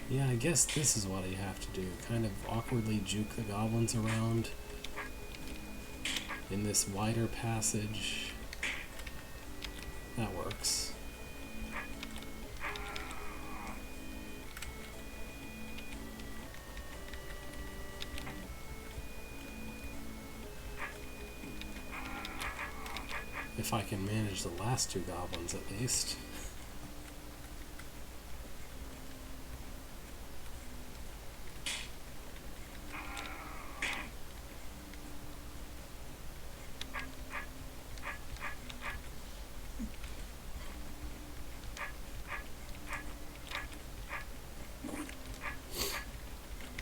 Speaker 1: Yeah, I guess this is what you have to do. Kind of awkwardly juke the goblins around in this wider passage. That works. If I can manage the last two goblins at least.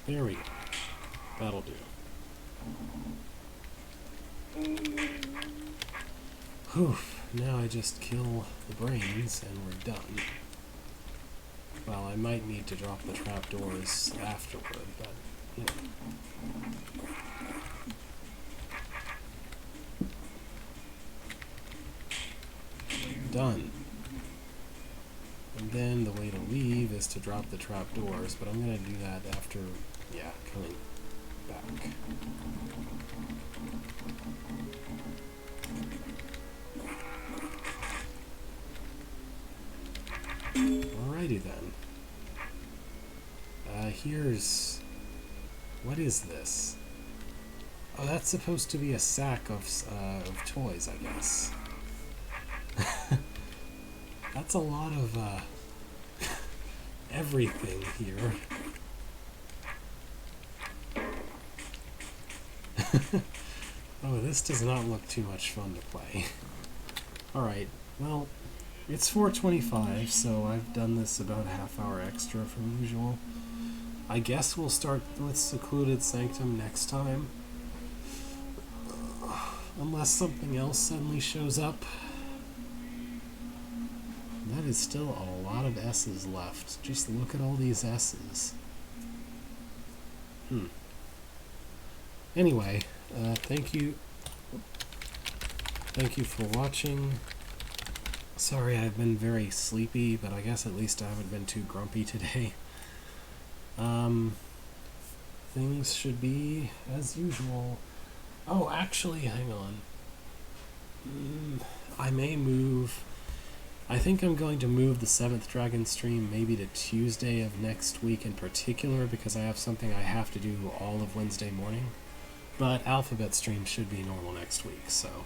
Speaker 1: There we go. That'll do. Whew. Now I just kill the brains and we're done. Well, I might need to drop the trapdoors afterward, but, you know. Done. And then the way to leave is to drop the trapdoors, but I'm going to do that after, yeah, coming back. Alrighty then. Here's... What is this? Oh, that's supposed to be a sack of toys, I guess. That's a lot of everything here. Oh, this does not look too much fun to play. Alright, well, it's 4:25, so I've done this about a half hour extra from usual. I guess we'll start with Secluded Sanctum next time. Unless something else suddenly shows up. That is still a lot of S's left. Just look at all these S's. Anyway, thank you for watching. Sorry I've been very sleepy, but I guess at least I haven't been too grumpy today. Things should be as usual. Oh, actually, hang on. I may move... I think I'm going to move the 7th Dragon stream maybe to Tuesday of next week in particular, because I have something I have to do all of Wednesday morning. But Alphabet stream should be normal next week, so...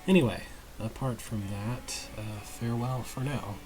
Speaker 1: Anyway, apart from that, farewell for now.